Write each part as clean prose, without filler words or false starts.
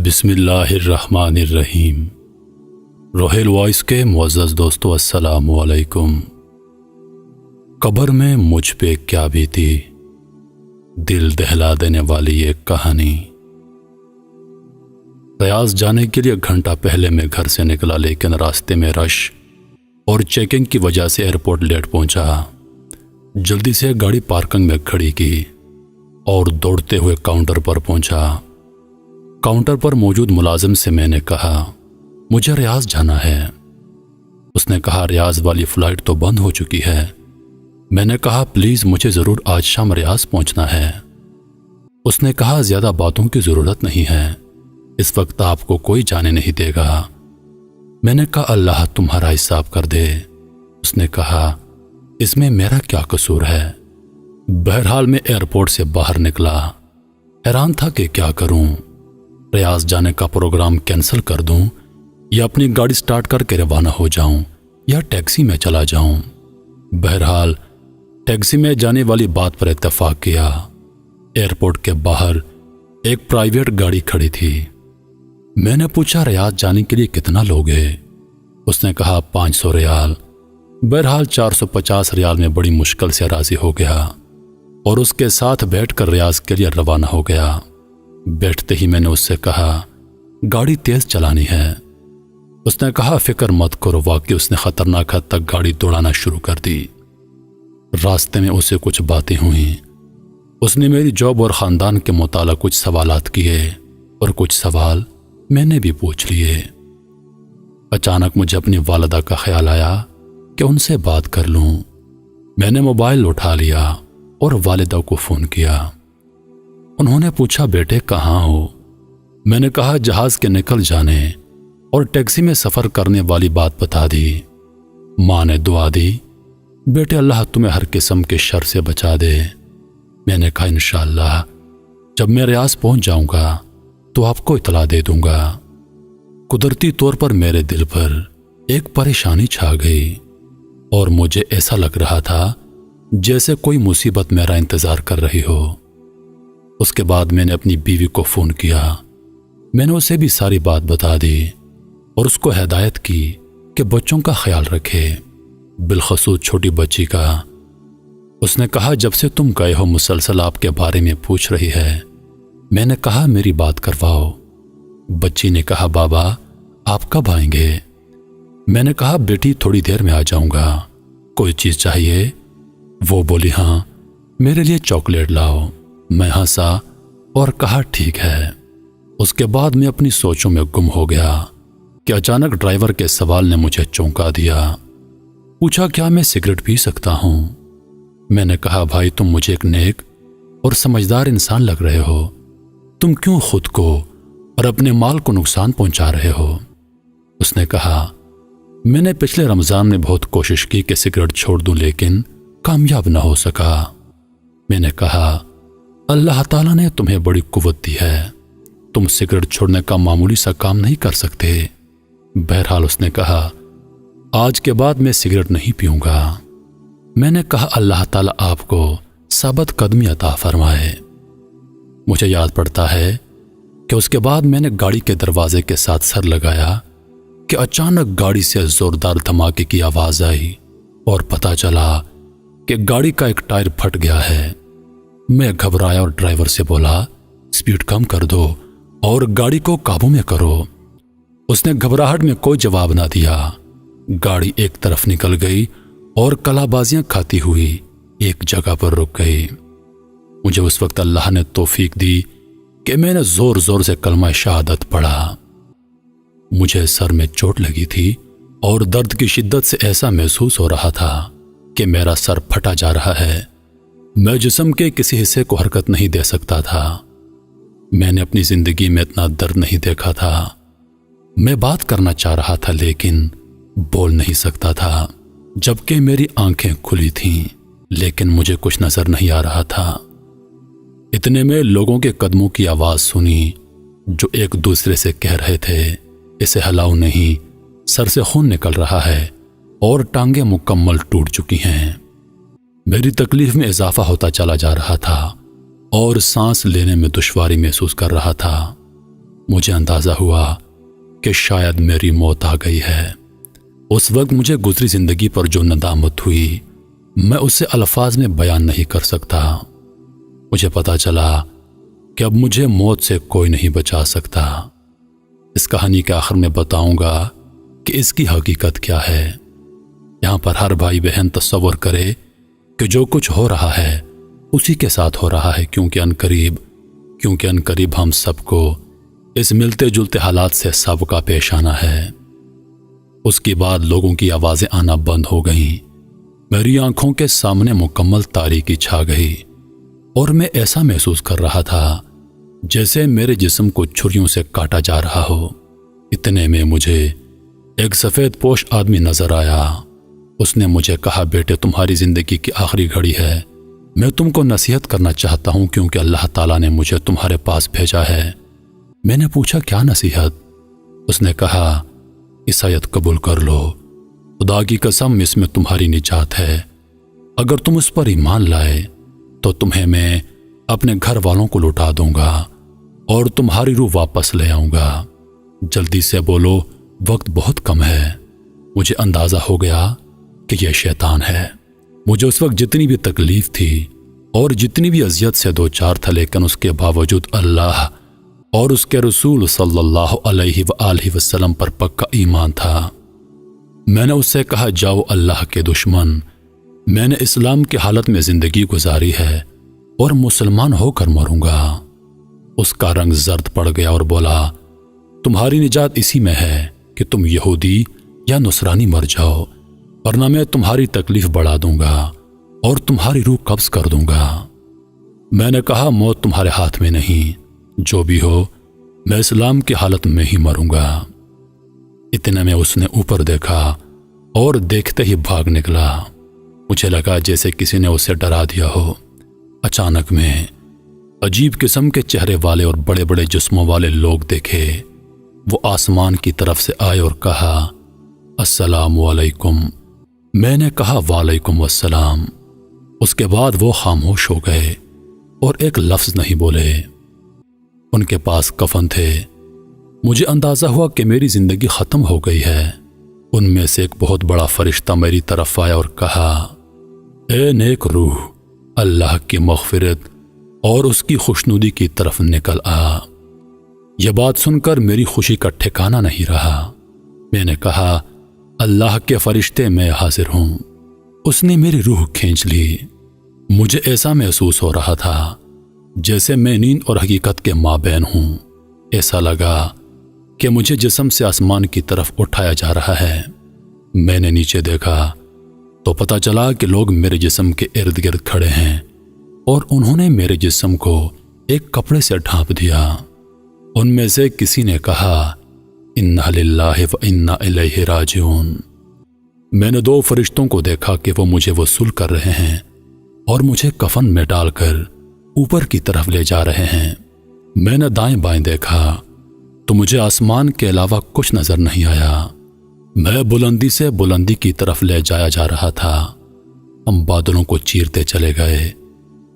بسم اللہ الرحمن الرحیم۔ روہیل وائس کے معزز دوستو، السلام علیکم۔ قبر میں مجھ پہ کیا بیتی، دل دہلا دینے والی ایک کہانی۔ ریاض جانے کے لیے گھنٹہ پہلے میں گھر سے نکلا، لیکن راستے میں رش اور چیکنگ کی وجہ سے ایئرپورٹ لیٹ پہنچا۔ جلدی سے گاڑی پارکنگ میں کھڑی کی اور دوڑتے ہوئے کاؤنٹر پر پہنچا۔ کاؤنٹر پر موجود ملازم سے میں نے کہا، مجھے ریاض جانا ہے۔ اس نے کہا، ریاض والی فلائٹ تو بند ہو چکی ہے۔ میں نے کہا، پلیز مجھے ضرور آج شام ریاض پہنچنا ہے۔ اس نے کہا، زیادہ باتوں کی ضرورت نہیں ہے، اس وقت آپ کو کوئی جانے نہیں دے گا۔ میں نے کہا، اللہ تمہارا حساب کر دے۔ اس نے کہا، اس میں میرا کیا قصور ہے؟ بہرحال میں ایئرپورٹ سے باہر نکلا، حیران تھا کہ کیا کروں، ریاض جانے کا پروگرام کینسل کر دوں یا اپنی گاڑی سٹارٹ کر کے روانہ ہو جاؤں یا ٹیکسی میں چلا جاؤں۔ بہرحال ٹیکسی میں جانے والی بات پر اتفاق کیا۔ ایئرپورٹ کے باہر ایک پرائیویٹ گاڑی کھڑی تھی۔ میں نے پوچھا، ریاض جانے کے لیے کتنا لوگے؟ اس نے کہا، 500 ریال۔ بہرحال 450 ریال میں بڑی مشکل سے راضی ہو گیا اور اس کے ساتھ بیٹھ کر ریاض کے لیے روانہ ہو گیا۔ بیٹھتے ہی میں نے اس سے کہا، گاڑی تیز چلانی ہے۔ اس نے کہا، فکر مت کرو۔ واقعی اس نے خطرناک حد تک گاڑی دوڑانا شروع کر دی۔ راستے میں اسے کچھ باتیں ہوئیں۔ اس نے میری جاب اور خاندان کے متعلق کچھ سوالات کیے اور کچھ سوال میں نے بھی پوچھ لیے۔ اچانک مجھے اپنی والدہ کا خیال آیا کہ ان سے بات کر لوں۔ میں نے موبائل اٹھا لیا اور والدہ کو فون کیا۔ انہوں نے پوچھا، بیٹے کہاں ہو؟ میں نے کہا، جہاز کے نکل جانے اور ٹیکسی میں سفر کرنے والی بات بتا دی۔ ماں نے دعا دی، بیٹے اللہ تمہیں ہر قسم کے شر سے بچا دے۔ میں نے کہا، انشاءاللہ جب میں ریاض پہنچ جاؤں گا تو آپ کو اطلاع دے دوں گا۔ قدرتی طور پر میرے دل پر ایک پریشانی چھا گئی اور مجھے ایسا لگ رہا تھا جیسے کوئی مصیبت میرا انتظار کر رہی ہو۔ اس کے بعد میں نے اپنی بیوی کو فون کیا۔ میں نے اسے بھی ساری بات بتا دی اور اس کو ہدایت کی کہ بچوں کا خیال رکھے، بالخصوص چھوٹی بچی کا۔ اس نے کہا، جب سے تم گئے ہو مسلسل آپ کے بارے میں پوچھ رہی ہے۔ میں نے کہا، میری بات کرواؤ۔ بچی نے کہا، بابا آپ کب آئیں گے؟ میں نے کہا، بیٹی تھوڑی دیر میں آ جاؤں گا۔ کوئی چیز چاہیے؟ وہ بولی، ہاں میرے لیے چاکلیٹ لاؤ۔ میں ہنسا اور کہا، ٹھیک ہے۔ اس کے بعد میں اپنی سوچوں میں گم ہو گیا کہ اچانک ڈرائیور کے سوال نے مجھے چونکا دیا۔ پوچھا، کیا میں سگریٹ پی سکتا ہوں؟ میں نے کہا، بھائی تم مجھے ایک نیک اور سمجھدار انسان لگ رہے ہو، تم کیوں خود کو اور اپنے مال کو نقصان پہنچا رہے ہو؟ اس نے کہا، میں نے پچھلے رمضان میں بہت کوشش کی کہ سگریٹ چھوڑ دوں، لیکن کامیاب نہ ہو سکا۔ میں نے کہا، اللہ تعالیٰ نے تمہیں بڑی قوت دی ہے، تم سگریٹ چھوڑنے کا معمولی سا کام نہیں کر سکتے۔ بہرحال اس نے کہا، آج کے بعد میں سگریٹ نہیں پیوں گا۔ میں نے کہا، اللہ تعالیٰ آپ کو ثابت قدمی عطا فرمائے۔ مجھے یاد پڑتا ہے کہ اس کے بعد میں نے گاڑی کے دروازے کے ساتھ سر لگایا کہ اچانک گاڑی سے زوردار دھماکے کی آواز آئی اور پتہ چلا کہ گاڑی کا ایک ٹائر پھٹ گیا ہے۔ میں گھبرایا اور ڈرائیور سے بولا، سپیڈ کم کر دو اور گاڑی کو قابو میں کرو۔ اس نے گھبراہٹ میں کوئی جواب نہ دیا۔ گاڑی ایک طرف نکل گئی اور کلا بازیاں کھاتی ہوئی ایک جگہ پر رک گئی۔ مجھے اس وقت اللہ نے توفیق دی کہ میں نے زور زور سے کلمہ شہادت پڑھا۔ مجھے سر میں چوٹ لگی تھی اور درد کی شدت سے ایسا محسوس ہو رہا تھا کہ میرا سر پھٹا جا رہا ہے۔ میں جسم کے کسی حصے کو حرکت نہیں دے سکتا تھا۔ میں نے اپنی زندگی میں اتنا درد نہیں دیکھا تھا۔ میں بات کرنا چاہ رہا تھا لیکن بول نہیں سکتا تھا، جبکہ میری آنکھیں کھلی تھیں، لیکن مجھے کچھ نظر نہیں آ رہا تھا۔ اتنے میں لوگوں کے قدموں کی آواز سنی جو ایک دوسرے سے کہہ رہے تھے، اسے ہلاؤ نہیں، سر سے خون نکل رہا ہے اور ٹانگیں مکمل ٹوٹ چکی ہیں۔ میری تکلیف میں اضافہ ہوتا چلا جا رہا تھا اور سانس لینے میں دشواری محسوس کر رہا تھا۔ مجھے اندازہ ہوا کہ شاید میری موت آ گئی ہے۔ اس وقت مجھے گزری زندگی پر جو ندامت ہوئی میں اسے الفاظ میں بیان نہیں کر سکتا۔ مجھے پتا چلا کہ اب مجھے موت سے کوئی نہیں بچا سکتا۔ اس کہانی کے آخر میں بتاؤں گا کہ اس کی حقیقت کیا ہے۔ یہاں پر ہر بھائی بہن تصور کرے کہ جو کچھ ہو رہا ہے اسی کے ساتھ ہو رہا ہے، کیونکہ انقریب ہم سب کو اس ملتے جلتے حالات سے سابقہ پیش آنا ہے۔ اس کے بعد لوگوں کی آوازیں آنا بند ہو گئیں، میری آنکھوں کے سامنے مکمل تاریکی چھا گئی اور میں ایسا محسوس کر رہا تھا جیسے میرے جسم کو چھریوں سے کاٹا جا رہا ہو۔ اتنے میں مجھے ایک سفید پوش آدمی نظر آیا۔ اس نے مجھے کہا، بیٹے تمہاری زندگی کی آخری گھڑی ہے، میں تم کو نصیحت کرنا چاہتا ہوں کیونکہ اللہ تعالیٰ نے مجھے تمہارے پاس بھیجا ہے۔ میں نے پوچھا، کیا نصیحت؟ اس نے کہا، عیسائیت قبول کر لو، خدا کی قسم اس میں تمہاری نجات ہے۔ اگر تم اس پر ایمان لائے تو تمہیں میں اپنے گھر والوں کو لوٹا دوں گا اور تمہاری روح واپس لے آؤں گا۔ جلدی سے بولو، وقت بہت کم ہے۔ مجھے اندازہ ہو گیا کہ یہ شیطان ہے۔ مجھے اس وقت جتنی بھی تکلیف تھی اور جتنی بھی اذیت سے دوچار تھا، لیکن اس کے باوجود اللہ اور اس کے رسول صلی اللہ علیہ وآلہ وسلم پر پکا ایمان تھا۔ میں نے اس سے کہا، جاؤ اللہ کے دشمن، میں نے اسلام کی حالت میں زندگی گزاری ہے اور مسلمان ہو کر مروں گا۔ اس کا رنگ زرد پڑ گیا اور بولا، تمہاری نجات اسی میں ہے کہ تم یہودی یا نصرانی مر جاؤ، ورنہ میں تمہاری تکلیف بڑھا دوں گا اور تمہاری روح قبض کر دوں گا۔ میں نے کہا، موت تمہارے ہاتھ میں نہیں، جو بھی ہو میں اسلام کی حالت میں ہی مروں گا۔ اتنے میں اس نے اوپر دیکھا اور دیکھتے ہی بھاگ نکلا۔ مجھے لگا جیسے کسی نے اسے ڈرا دیا ہو۔ اچانک میں عجیب قسم کے چہرے والے اور بڑے بڑے جسموں والے لوگ دیکھے۔ وہ آسمان کی طرف سے آئے اور کہا، السلام علیکم۔ میں نے کہا، وعلیکم السلام۔ اس کے بعد وہ خاموش ہو گئے اور ایک لفظ نہیں بولے۔ ان کے پاس کفن تھے۔ مجھے اندازہ ہوا کہ میری زندگی ختم ہو گئی ہے۔ ان میں سے ایک بہت بڑا فرشتہ میری طرف آیا اور کہا، اے نیک روح، اللہ کی مغفرت اور اس کی خوشنودی کی طرف نکل آ۔ یہ بات سن کر میری خوشی کا ٹھکانہ نہیں رہا۔ میں نے کہا، اللہ کے فرشتے میں حاضر ہوں۔ اس نے میری روح کھینچ لی۔ مجھے ایسا محسوس ہو رہا تھا جیسے میں نیند اور حقیقت کے مابین ہوں۔ ایسا لگا کہ مجھے جسم سے آسمان کی طرف اٹھایا جا رہا ہے۔ میں نے نیچے دیکھا تو پتہ چلا کہ لوگ میرے جسم کے ارد گرد کھڑے ہیں اور انہوں نے میرے جسم کو ایک کپڑے سے ڈھانپ دیا۔ ان میں سے کسی نے کہا، انا للہ و انا الیہ راجعون۔ میں نے دو فرشتوں کو دیکھا کہ وہ مجھے وصول کر رہے ہیں اور مجھے کفن میں ڈال کر اوپر کی طرف لے جا رہے ہیں۔ میں نے دائیں بائیں دیکھا تو مجھے آسمان کے علاوہ کچھ نظر نہیں آیا۔ میں بلندی سے بلندی کی طرف لے جایا جا رہا تھا۔ ہم بادلوں کو چیرتے چلے گئے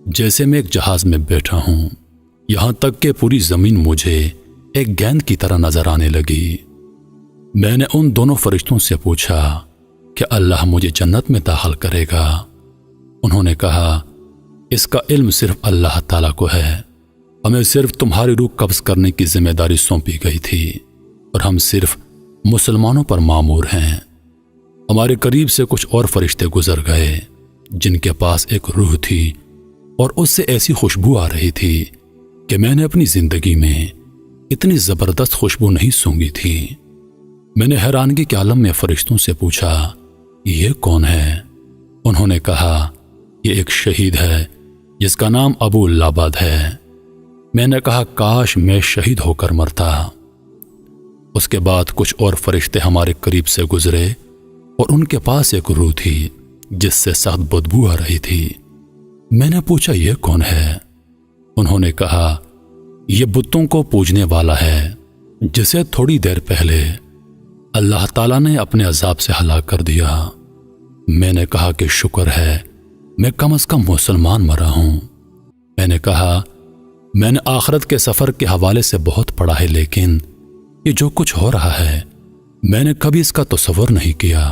جیسے میں ایک جہاز میں بیٹھا ہوں، یہاں تک کہ پوری زمین مجھے ایک گیند کی طرح نظر آنے لگی۔ میں نے ان دونوں فرشتوں سے پوچھا کہ اللہ مجھے جنت میں داخل کرے گا؟ انہوں نے کہا، اس کا علم صرف اللہ تعالیٰ کو ہے، ہمیں صرف تمہاری روح قبض کرنے کی ذمہ داری سونپی گئی تھی اور ہم صرف مسلمانوں پر مامور ہیں۔ ہمارے قریب سے کچھ اور فرشتے گزر گئے جن کے پاس ایک روح تھی اور اس سے ایسی خوشبو آ رہی تھی کہ میں نے اپنی زندگی میں اتنی زبردست خوشبو نہیں سونگھی تھی۔ میں نے حیرانگی کے عالم میں فرشتوں سے پوچھا، یہ کون ہے؟ انہوں نے کہا، یہ ایک شہید ہے جس کا نام ابو لابد ہے۔ میں نے کہا، کاش میں شہید ہو کر مرتا۔ اس کے بعد کچھ اور فرشتے ہمارے قریب سے گزرے اور ان کے پاس ایک روح تھی جس سے سخت بدبو آ رہی تھی۔ میں نے پوچھا، یہ کون ہے؟ انہوں نے کہا، یہ بتوں کو پوجنے والا ہے جسے تھوڑی دیر پہلے اللہ تعالیٰ نے اپنے عذاب سے ہلاک کر دیا۔ میں نے کہا کہ شکر ہے میں کم از کم مسلمان مرا ہوں۔ میں نے کہا، میں نے آخرت کے سفر کے حوالے سے بہت پڑھا ہے، لیکن یہ جو کچھ ہو رہا ہے میں نے کبھی اس کا تصور نہیں کیا۔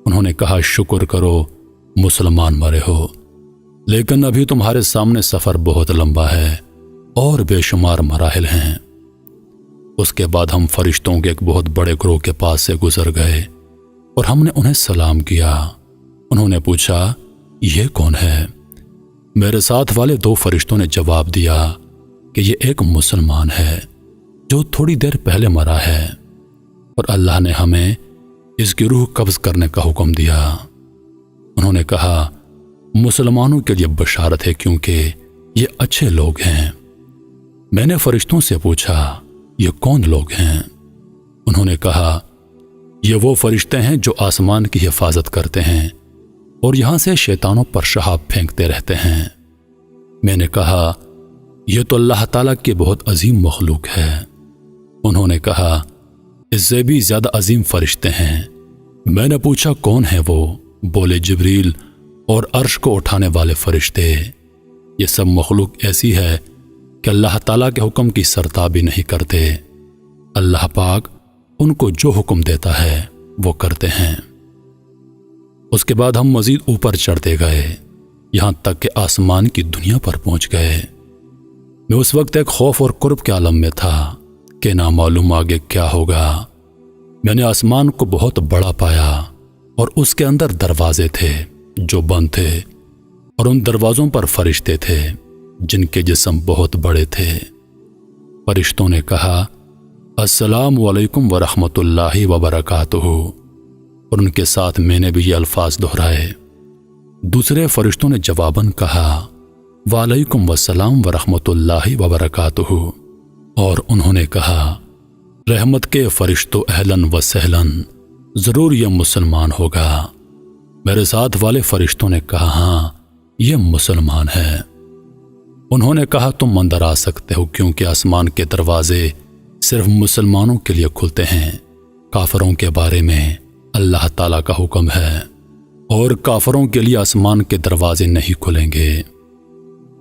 انہوں نے کہا شکر کرو مسلمان مرے ہو، لیکن ابھی تمہارے سامنے سفر بہت لمبا ہے اور بے شمار مراحل ہیں۔ اس کے بعد ہم فرشتوں کے ایک بہت بڑے گروہ کے پاس سے گزر گئے اور ہم نے انہیں سلام کیا۔ انہوں نے پوچھا یہ کون ہے؟ میرے ساتھ والے 2 فرشتوں نے جواب دیا کہ یہ ایک مسلمان ہے جو تھوڑی دیر پہلے مرا ہے اور اللہ نے ہمیں اس کی روح قبض کرنے کا حکم دیا۔ انہوں نے کہا مسلمانوں کے لیے بشارت ہے کیونکہ یہ اچھے لوگ ہیں۔ میں نے فرشتوں سے پوچھا یہ کون لوگ ہیں؟ انہوں نے کہا یہ وہ فرشتے ہیں جو آسمان کی حفاظت کرتے ہیں اور یہاں سے شیطانوں پر شہاب پھینکتے رہتے ہیں۔ میں نے کہا یہ تو اللہ تعالیٰ کی بہت عظیم مخلوق ہے۔ انہوں نے کہا اس سے بھی زیادہ عظیم فرشتے ہیں۔ میں نے پوچھا کون ہیں وہ؟ بولے جبریل اور عرش کو اٹھانے والے فرشتے۔ یہ سب مخلوق ایسی ہے کہ اللہ تعالیٰ کے حکم کی سرتابی نہیں کرتے۔ اللہ پاک ان کو جو حکم دیتا ہے وہ کرتے ہیں۔ اس کے بعد ہم مزید اوپر چڑھتے گئے یہاں تک کہ آسمان کی دنیا پر پہنچ گئے۔ میں اس وقت ایک خوف اور قرب کے عالم میں تھا کہ نہ معلوم آگے کیا ہوگا۔ میں نے آسمان کو بہت بڑا پایا اور اس کے اندر دروازے تھے جو بند تھے اور ان دروازوں پر فرشتے تھے جن کے جسم بہت بڑے تھے۔ فرشتوں نے کہا السلام علیکم ورحمۃ اللہ وبرکاتہ، اور ان کے ساتھ میں نے بھی یہ الفاظ دہرائے۔ دوسرے فرشتوں نے جواباً کہا وعلیکم السلام ورحمۃ اللہ وبرکاتہ، اور انہوں نے کہا رحمت کے فرشتوں اہلاً و سہلاً، ضرور یہ مسلمان ہوگا۔ میرے ساتھ والے فرشتوں نے کہا ہاں یہ مسلمان ہے۔ انہوں نے کہا تم اندر آ سکتے ہو کیونکہ آسمان کے دروازے صرف مسلمانوں کے لیے کھلتے ہیں۔ کافروں کے بارے میں اللہ تعالیٰ کا حکم ہے اور کافروں کے لیے آسمان کے دروازے نہیں کھلیں گے۔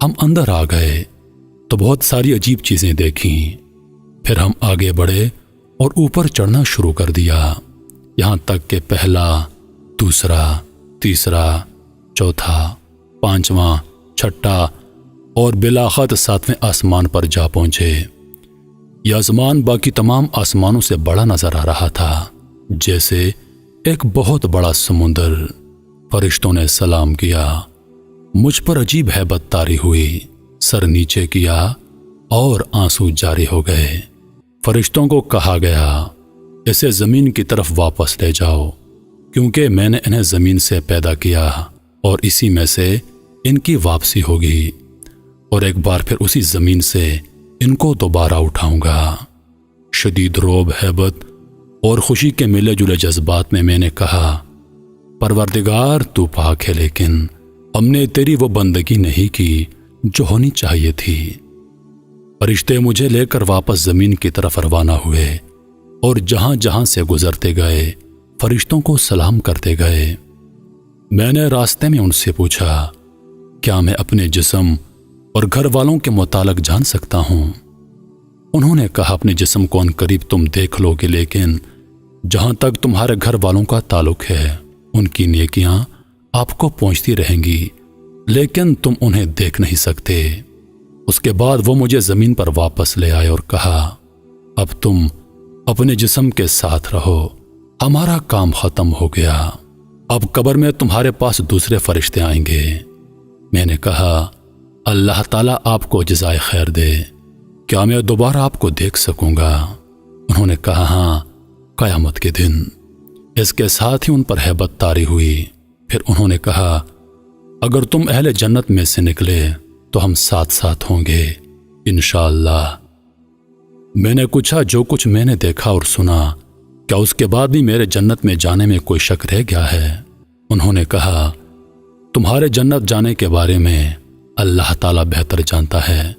ہم اندر آ گئے تو بہت ساری عجیب چیزیں دیکھیں۔ پھر ہم آگے بڑھے اور اوپر چڑھنا شروع کر دیا یہاں تک کہ پہلا، دوسرا، تیسرا، چوتھا، پانچواں، چھٹا اور بلاخت 7ویں آسمان پر جا پہنچے۔ یہ آسمان باقی تمام آسمانوں سے بڑا نظر آ رہا تھا، جیسے ایک بہت بڑا سمندر۔ فرشتوں نے سلام کیا، مجھ پر عجیب ہیبت طاری ہوئی، سر نیچے کیا اور آنسو جاری ہو گئے۔ فرشتوں کو کہا گیا اسے زمین کی طرف واپس لے جاؤ کیونکہ میں نے انہیں زمین سے پیدا کیا اور اسی میں سے ان کی واپسی ہوگی، اور ایک بار پھر اسی زمین سے ان کو دوبارہ اٹھاؤں گا۔ شدید رعب، ہیبت اور خوشی کے ملے جلے جذبات میں نے کہا پروردگار تو پاک ہے، لیکن ہم نے تیری وہ بندگی نہیں کی جو ہونی چاہیے تھی۔ فرشتے مجھے لے کر واپس زمین کی طرف روانہ ہوئے اور جہاں جہاں سے گزرتے گئے فرشتوں کو سلام کرتے گئے۔ میں نے راستے میں ان سے پوچھا کیا میں اپنے جسم اور گھر والوں کے متعلق جان سکتا ہوں؟ انہوں نے کہا اپنے جسم کو ان قریب تم دیکھ لو گے، لیکن جہاں تک تمہارے گھر والوں کا تعلق ہے ان کی نیکیاں آپ کو پہنچتی رہیں گی، لیکن تم انہیں دیکھ نہیں سکتے۔ اس کے بعد وہ مجھے زمین پر واپس لے آئے اور کہا اب تم اپنے جسم کے ساتھ رہو، ہمارا کام ختم ہو گیا، اب قبر میں تمہارے پاس دوسرے فرشتے آئیں گے۔ میں نے کہا اللہ تعالیٰ آپ کو جزائے خیر دے، کیا میں دوبارہ آپ کو دیکھ سکوں گا؟ انہوں نے کہا ہاں، قیامت کے دن۔ اس کے ساتھ ہی ان پر ہیبت طاری ہوئی۔ پھر انہوں نے کہا اگر تم اہل جنت میں سے نکلے تو ہم ساتھ ساتھ ہوں گے انشاءاللہ۔ میں نے پوچھا جو کچھ میں نے دیکھا اور سنا کیا اس کے بعد بھی میرے جنت میں جانے میں کوئی شک رہ گیا ہے؟ انہوں نے کہا تمہارے جنت جانے کے بارے میں اللہ تعالیٰ بہتر جانتا ہے۔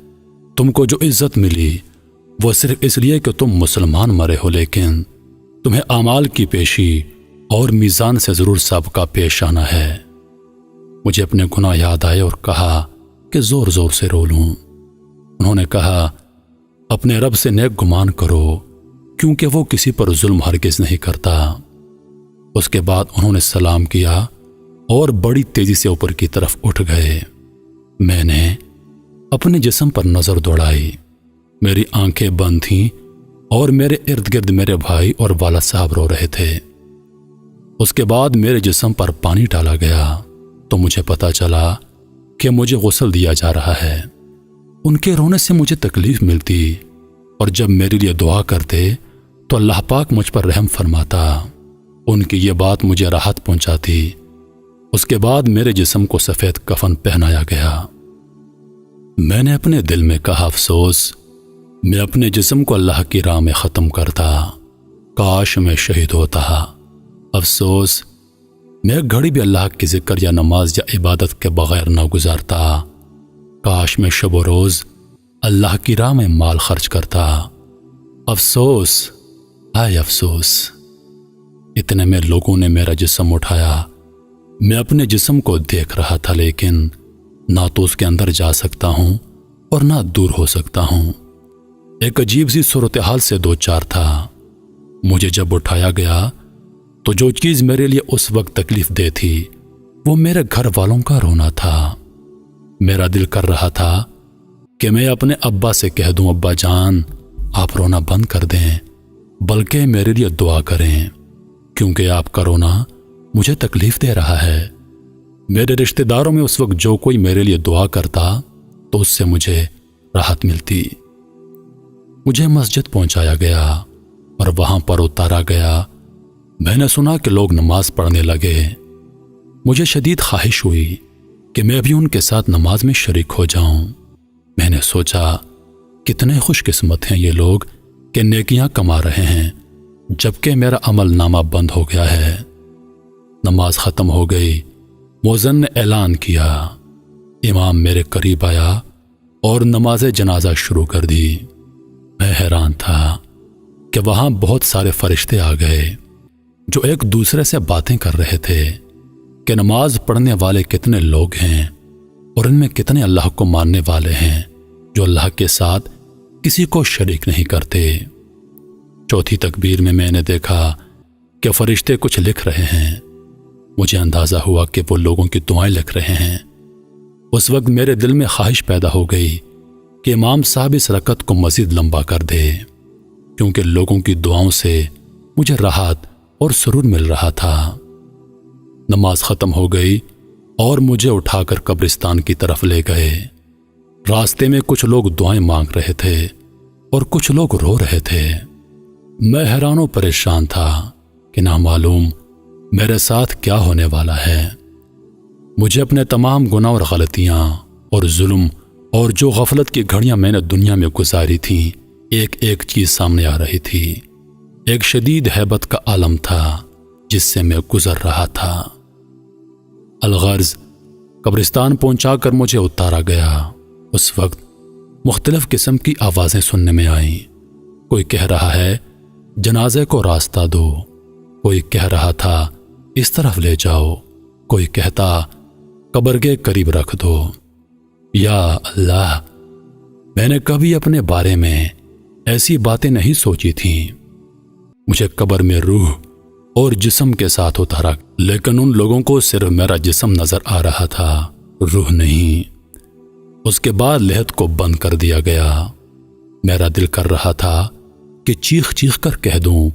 تم کو جو عزت ملی وہ صرف اس لیے کہ تم مسلمان مرے ہو، لیکن تمہیں اعمال کی پیشی اور میزان سے ضرور سابقہ پیش آنا ہے۔ مجھے اپنے گناہ یاد آئے اور کہا کہ زور زور سے رو لوں۔ انہوں نے کہا اپنے رب سے نیک گمان کرو کیونکہ وہ کسی پر ظلم ہرگز نہیں کرتا۔ اس کے بعد انہوں نے سلام کیا اور بڑی تیزی سے اوپر کی طرف اٹھ گئے۔ میں نے اپنے جسم پر نظر دوڑائی، میری آنکھیں بند تھیں اور میرے ارد گرد میرے بھائی اور والد صاحب رو رہے تھے۔ اس کے بعد میرے جسم پر پانی ڈالا گیا تو مجھے پتا چلا کہ مجھے غسل دیا جا رہا ہے۔ ان کے رونے سے مجھے تکلیف ملتی اور جب میرے لیے دعا کرتے تو اللہ پاک مجھ پر رحم فرماتا۔ ان کی یہ بات مجھے راحت پہنچاتی۔ اس کے بعد میرے جسم کو سفید کفن پہنایا گیا۔ میں نے اپنے دل میں کہا افسوس، میں اپنے جسم کو اللہ کی راہ میں ختم کرتا، کاش میں شہید ہوتا۔ افسوس، میں ایک گھڑی بھی اللہ کی ذکر یا نماز یا عبادت کے بغیر نہ گزارتا، کاش میں شب و روز اللہ کی راہ میں مال خرچ کرتا۔ افسوس، ہائے افسوس۔ اتنے میں لوگوں نے میرا جسم اٹھایا۔ میں اپنے جسم کو دیکھ رہا تھا لیکن نہ تو اس کے اندر جا سکتا ہوں اور نہ دور ہو سکتا ہوں۔ ایک عجیب سی صورتحال سے دو چار تھا۔ مجھے جب اٹھایا گیا تو جو چیز میرے لیے اس وقت تکلیف دہ تھی وہ میرے گھر والوں کا رونا تھا۔ میرا دل کر رہا تھا کہ میں اپنے ابا سے کہہ دوں ابا جان آپ رونا بند کر دیں، بلکہ میرے لیے دعا کریں کیونکہ آپ کا رونا مجھے تکلیف دے رہا ہے۔ میرے رشتہ داروں میں اس وقت جو کوئی میرے لیے دعا کرتا تو اس سے مجھے راحت ملتی۔ مجھے مسجد پہنچایا گیا اور وہاں پر اتارا گیا۔ میں نے سنا کہ لوگ نماز پڑھنے لگے۔ مجھے شدید خواہش ہوئی کہ میں بھی ان کے ساتھ نماز میں شریک ہو جاؤں۔ میں نے سوچا کتنے خوش قسمت ہیں یہ لوگ کہ نیکیاں کما رہے ہیں جبکہ میرا عمل نامہ بند ہو گیا ہے۔ نماز ختم ہو گئی۔ مؤذن نے اعلان کیا۔ امام میرے قریب آیا اور نماز جنازہ شروع کر دی۔ میں حیران تھا کہ وہاں بہت سارے فرشتے آ گئے جو ایک دوسرے سے باتیں کر رہے تھے کہ نماز پڑھنے والے کتنے لوگ ہیں اور ان میں کتنے اللہ کو ماننے والے ہیں جو اللہ کے ساتھ کسی کو شریک نہیں کرتے۔ چوتھی تکبیر میں نے دیکھا کہ فرشتے کچھ لکھ رہے ہیں۔ مجھے اندازہ ہوا کہ وہ لوگوں کی دعائیں لکھ رہے ہیں۔ اس وقت میرے دل میں خواہش پیدا ہو گئی کہ امام صاحب اس رکعت کو مزید لمبا کر دے کیونکہ لوگوں کی دعاؤں سے مجھے راحت اور سرور مل رہا تھا۔ نماز ختم ہو گئی اور مجھے اٹھا کر قبرستان کی طرف لے گئے۔ راستے میں کچھ لوگ دعائیں مانگ رہے تھے اور کچھ لوگ رو رہے تھے۔ میں حیران و پریشان تھا کہ نہ معلوم میرے ساتھ کیا ہونے والا ہے۔ مجھے اپنے تمام گناہ اور غلطیاں اور ظلم اور جو غفلت کی گھڑیاں میں نے دنیا میں گزاری تھیں ایک ایک چیز سامنے آ رہی تھی۔ ایک شدید ہیبت کا عالم تھا جس سے میں گزر رہا تھا۔ الغرض قبرستان پہنچا کر مجھے اتارا گیا۔ اس وقت مختلف قسم کی آوازیں سننے میں آئیں۔ کوئی کہہ رہا ہے جنازے کو راستہ دو، کوئی کہہ رہا تھا اس طرف لے جاؤ، کوئی کہتا قبر کے قریب رکھ دو۔ یا اللہ، میں نے کبھی اپنے بارے میں ایسی باتیں نہیں سوچی تھیں۔ مجھے قبر میں روح اور جسم کے ساتھ اتارا لیکن ان لوگوں کو صرف میرا جسم نظر آ رہا تھا، روح نہیں۔ اس کے بعد لحد کو بند کر دیا گیا۔ میرا دل کر رہا تھا کہ چیخ چیخ کر کہہ دوں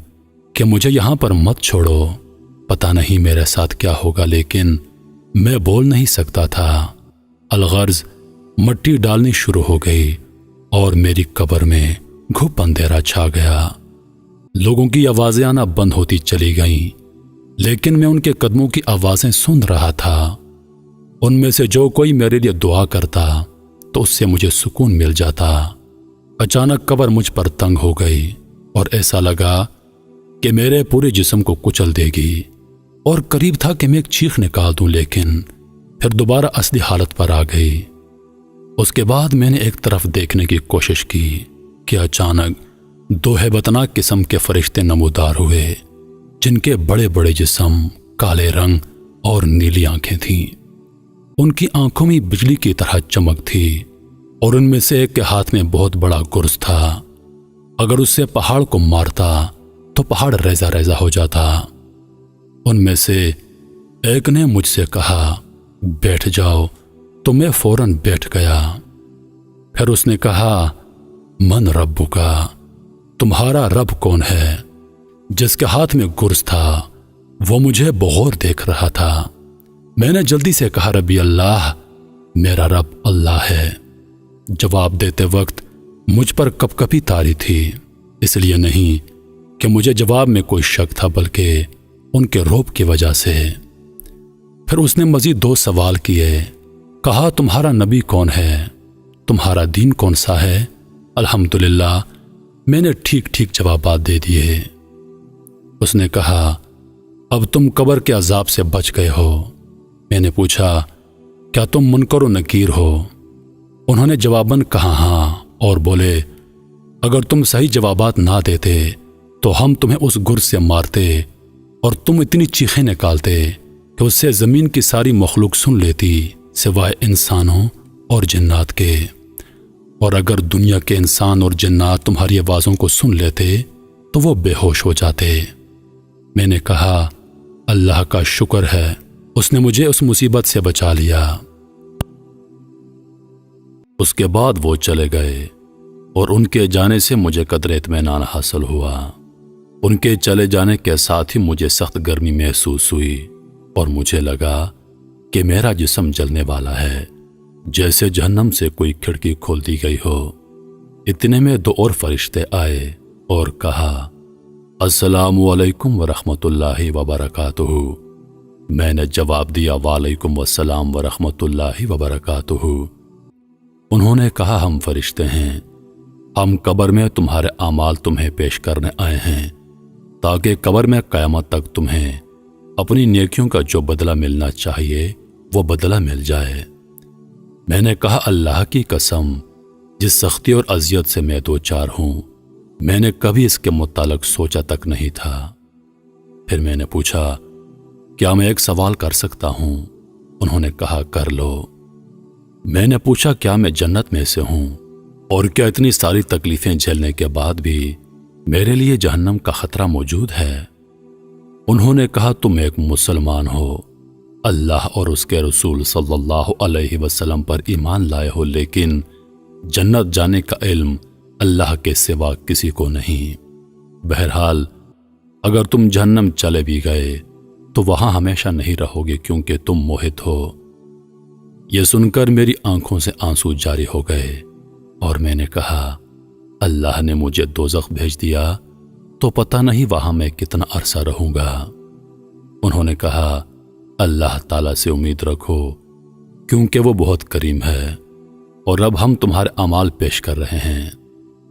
کہ مجھے یہاں پر مت چھوڑو، پتہ نہیں میرے ساتھ کیا ہوگا، لیکن میں بول نہیں سکتا تھا۔ الغرض مٹی ڈالنی شروع ہو گئی اور میری قبر میں گھپ اندھیرا چھا گیا۔ لوگوں کی آوازیں آنا بند ہوتی چلی گئیں لیکن میں ان کے قدموں کی آوازیں سن رہا تھا۔ ان میں سے جو کوئی میرے لیے دعا کرتا تو اس سے مجھے سکون مل جاتا۔ اچانک قبر مجھ پر تنگ ہو گئی اور ایسا لگا کہ میرے پورے جسم کو کچل دے گی، اور قریب تھا کہ میں ایک چیخ نکال دوں لیکن پھر دوبارہ اصلی حالت پر آ گئی۔ اس کے بعد میں نے ایک طرف دیکھنے کی کوشش کی کہ اچانک دو ہیبتناک قسم کے فرشتے نمودار ہوئے جن کے بڑے بڑے جسم، کالے رنگ اور نیلی آنکھیں تھیں۔ ان کی آنکھوں میں بجلی کی طرح چمک تھی۔ اور ان میں سے ایک کے ہاتھ میں بہت بڑا گرز تھا، اگر اس سے پہاڑ کو مارتا تو پہاڑ ریزہ ریزہ ہو جاتا۔ ان میں سے ایک نے مجھ سے کہا بیٹھ جاؤ، تو میں فوراً بیٹھ گیا۔ پھر اس نے کہا من ربکا، تمہارا رب کون ہے؟ جس کے ہاتھ میں گرز تھا وہ مجھے بغور دیکھ رہا تھا۔ میں نے جلدی سے کہا ربی اللہ، میرا رب اللہ ہے۔ جواب دیتے وقت مجھ پر کپ کپی طاری تھی، اس لیے نہیں کہ مجھے جواب میں کوئی شک تھا، بلکہ ان کے رعب کی وجہ سے۔ پھر اس نے مزید 2 سوال کیے، کہا تمہارا نبی کون ہے؟ تمہارا دین کون سا ہے؟ الحمدللہ میں نے ٹھیک ٹھیک جوابات دے دیے۔ اس نے کہا اب تم قبر کے عذاب سے بچ گئے ہو۔ میں نے پوچھا کیا تم منکر و نکیر ہو؟ انہوں نے جواباً کہا ہاں، اور بولے اگر تم صحیح جوابات نہ دیتے تو ہم تمہیں اس گرز سے مارتے اور تم اتنی چیخیں نکالتے کہ اس سے زمین کی ساری مخلوق سن لیتی سوائے انسانوں اور جنات کے، اور اگر دنیا کے انسان اور جنات تمہاری آوازوں کو سن لیتے تو وہ بے ہوش ہو جاتے۔ میں نے کہا اللہ کا شکر ہے، اس نے مجھے اس مصیبت سے بچا لیا۔ اس کے بعد وہ چلے گئے اور ان کے جانے سے مجھے قدر اطمینان حاصل ہوا۔ ان کے چلے جانے کے ساتھ ہی مجھے سخت گرمی محسوس ہوئی اور مجھے لگا کہ میرا جسم جلنے والا ہے، جیسے جہنم سے کوئی کھڑکی کھول دی گئی ہو۔ اتنے میں 2 اور فرشتے آئے اور کہا السلام علیکم ورحمۃ اللہ وبرکاتہ۔ میں نے جواب دیا وعلیکم السلام ورحمۃ اللہ وبرکاتہ۔ انہوں نے کہا ہم فرشتے ہیں، ہم قبر میں تمہارے اعمال تمہیں پیش کرنے آئے ہیں تاکہ قبر میں قیامت تک تمہیں اپنی نیکیوں کا جو بدلہ ملنا چاہیے وہ بدلہ مل جائے۔ میں نے کہا اللہ کی قسم، جس سختی اور اذیت سے میں 2-4 ہوں، میں نے کبھی اس کے متعلق سوچا تک نہیں تھا۔ پھر میں نے پوچھا کیا میں ایک سوال کر سکتا ہوں؟ انہوں نے کہا کر لو۔ میں نے پوچھا کیا میں جنت میں سے ہوں، اور کیا اتنی ساری تکلیفیں جھیلنے کے بعد بھی میرے لیے جہنم کا خطرہ موجود ہے؟ انہوں نے کہا تم ایک مسلمان ہو، اللہ اور اس کے رسول صلی اللہ علیہ وسلم پر ایمان لائے ہو، لیکن جنت جانے کا علم اللہ کے سوا کسی کو نہیں۔ بہرحال اگر تم جہنم چلے بھی گئے تو وہاں ہمیشہ نہیں رہو گے، کیونکہ تم موہد ہو۔ یہ سن کر میری آنکھوں سے آنسو جاری ہو گئے اور میں نے کہا اللہ نے مجھے دوزخ بھیج دیا تو پتہ نہیں وہاں میں کتنا عرصہ رہوں گا۔ انہوں نے کہا اللہ تعالیٰ سے امید رکھو، کیونکہ وہ بہت کریم ہے، اور اب ہم تمہارے اعمال پیش کر رہے ہیں،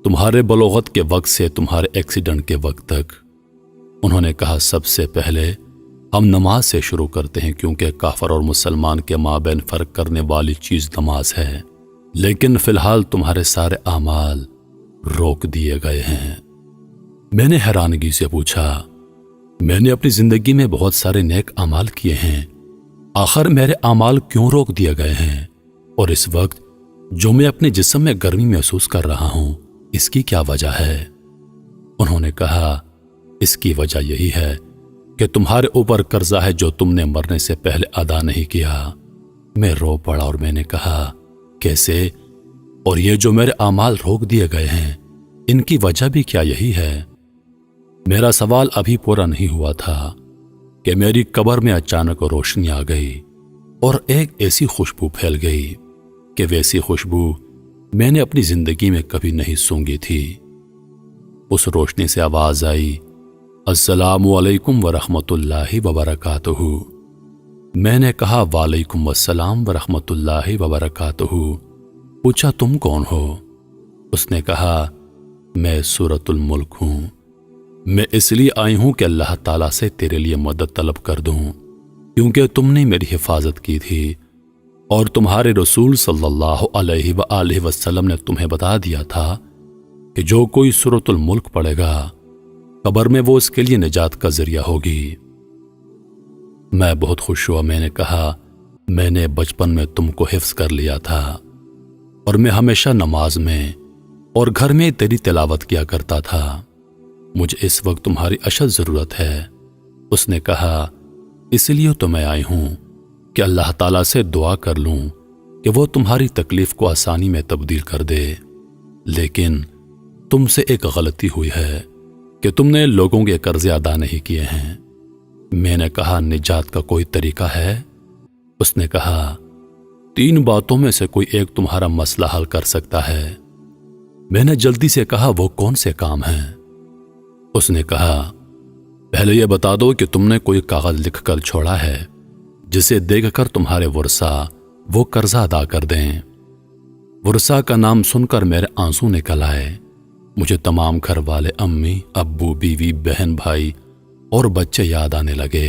تمہارے بلوغت کے وقت سے تمہارے ایکسیڈنٹ کے وقت تک۔ انہوں نے کہا سب سے پہلے ہم نماز سے شروع کرتے ہیں، کیونکہ کافر اور مسلمان کے مابین فرق کرنے والی چیز نماز ہے، لیکن فی الحال تمہارے سارے اعمال روک دیے گئے ہیں۔ میں نے حیرانگی سے پوچھا میں نے اپنی زندگی میں بہت سارے نیک اعمال کیے ہیں، آخر میرے اعمال کیوں روک دیے گئے ہیں؟ اور اس وقت جو میں اپنے جسم میں گرمی محسوس کر رہا ہوں، اس کی کیا وجہ ہے؟ انہوں نے کہا اس کی وجہ یہی ہے کہ تمہارے اوپر قرضہ ہے جو تم نے مرنے سے پہلے ادا نہیں کیا۔ میں رو پڑا اور میں نے کہا کیسے؟ اور یہ جو میرے اعمال روک دیے گئے ہیں، ان کی وجہ بھی کیا یہی ہے؟ میرا سوال ابھی پورا نہیں ہوا تھا کہ میری قبر میں اچانک روشنی آ گئی اور ایک ایسی خوشبو پھیل گئی کہ ویسی خوشبو میں نے اپنی زندگی میں کبھی نہیں سونگھی تھی۔ اس روشنی سے آواز آئی السلام علیکم ورحمۃ اللہ وبرکاتہ۔ میں نے کہا وعلیکم السلام ورحمۃ اللہ وبرکاتہ۔ پوچھا تم کون ہو؟ اس نے کہا میں سورۃ الملک ہوں، میں اس لیے آئی ہوں کہ اللہ تعالیٰ سے تیرے لیے مدد طلب کر دوں، کیونکہ تم نے میری حفاظت کی تھی اور تمہارے رسول صلی اللہ علیہ وآلہ وسلم نے تمہیں بتا دیا تھا کہ جو کوئی سورۃ الملک پڑھے گا قبر میں وہ اس کے لیے نجات کا ذریعہ ہوگی۔ میں بہت خوش ہوا۔ میں نے کہا میں نے بچپن میں تم کو حفظ کر لیا تھا اور میں ہمیشہ نماز میں اور گھر میں تیری تلاوت کیا کرتا تھا۔ مجھے اس وقت تمہاری اشد ضرورت ہے۔ اس نے کہا، اس لیے تو میں آئی ہوں کہ اللہ تعالیٰ سے دعا کر لوں کہ وہ تمہاری تکلیف کو آسانی میں تبدیل کر دے، لیکن تم سے ایک غلطی ہوئی ہے کہ تم نے لوگوں کے قرضے ادا نہیں کیے ہیں۔ میں نے کہا، نجات کا کوئی طریقہ ہے؟ اس نے کہا، 3 باتوں میں سے کوئی ایک تمہارا مسئلہ حل کر سکتا ہے۔ میں نے جلدی سے کہا، وہ کون سے کام ہیں؟ اس نے کہا، پہلے یہ بتا دو کہ تم نے کوئی کاغذ لکھ کر چھوڑا ہے جسے دیکھ کر تمہارے ورثہ وہ قرضہ ادا کر دیں۔ ورثہ کا نام سن کر میرے آنسو نکل آئے۔ مجھے تمام گھر والے، امی، ابو، بیوی، بہن، بھائی اور بچے یاد آنے لگے۔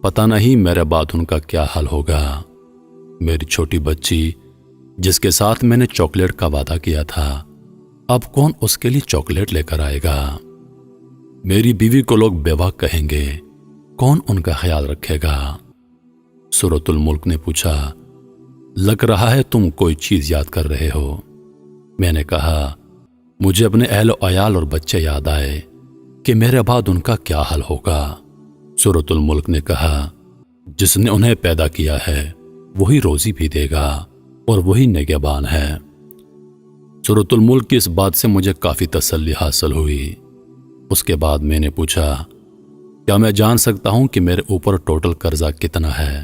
پتہ نہیں میرے بعد ان کا کیا حال ہوگا۔ میری چھوٹی بچی جس کے ساتھ میں نے چاکلیٹ کا وعدہ کیا تھا، اب کون اس کے لیے چاکلیٹ لے کر آئے گا؟ میری بیوی کو لوگ بیوہ کہیں گے، کون ان کا خیال رکھے گا؟ سورۃ الملک نے پوچھا، لگ رہا ہے تم کوئی چیز یاد کر رہے ہو۔ میں نے کہا، مجھے اپنے اہل و عیال اور بچے یاد آئے کہ میرے بعد ان کا کیا حال ہوگا۔ سورۃ الملک نے کہا، جس نے انہیں پیدا کیا ہے وہی روزی بھی دے گا اور وہی نگہبان ہے۔ سورۃ الملک کی اس بات سے مجھے کافی تسلی حاصل ہوئی۔ اس کے بعد میں نے پوچھا، کیا میں جان سکتا ہوں کہ میرے اوپر ٹوٹل قرضہ کتنا ہے؟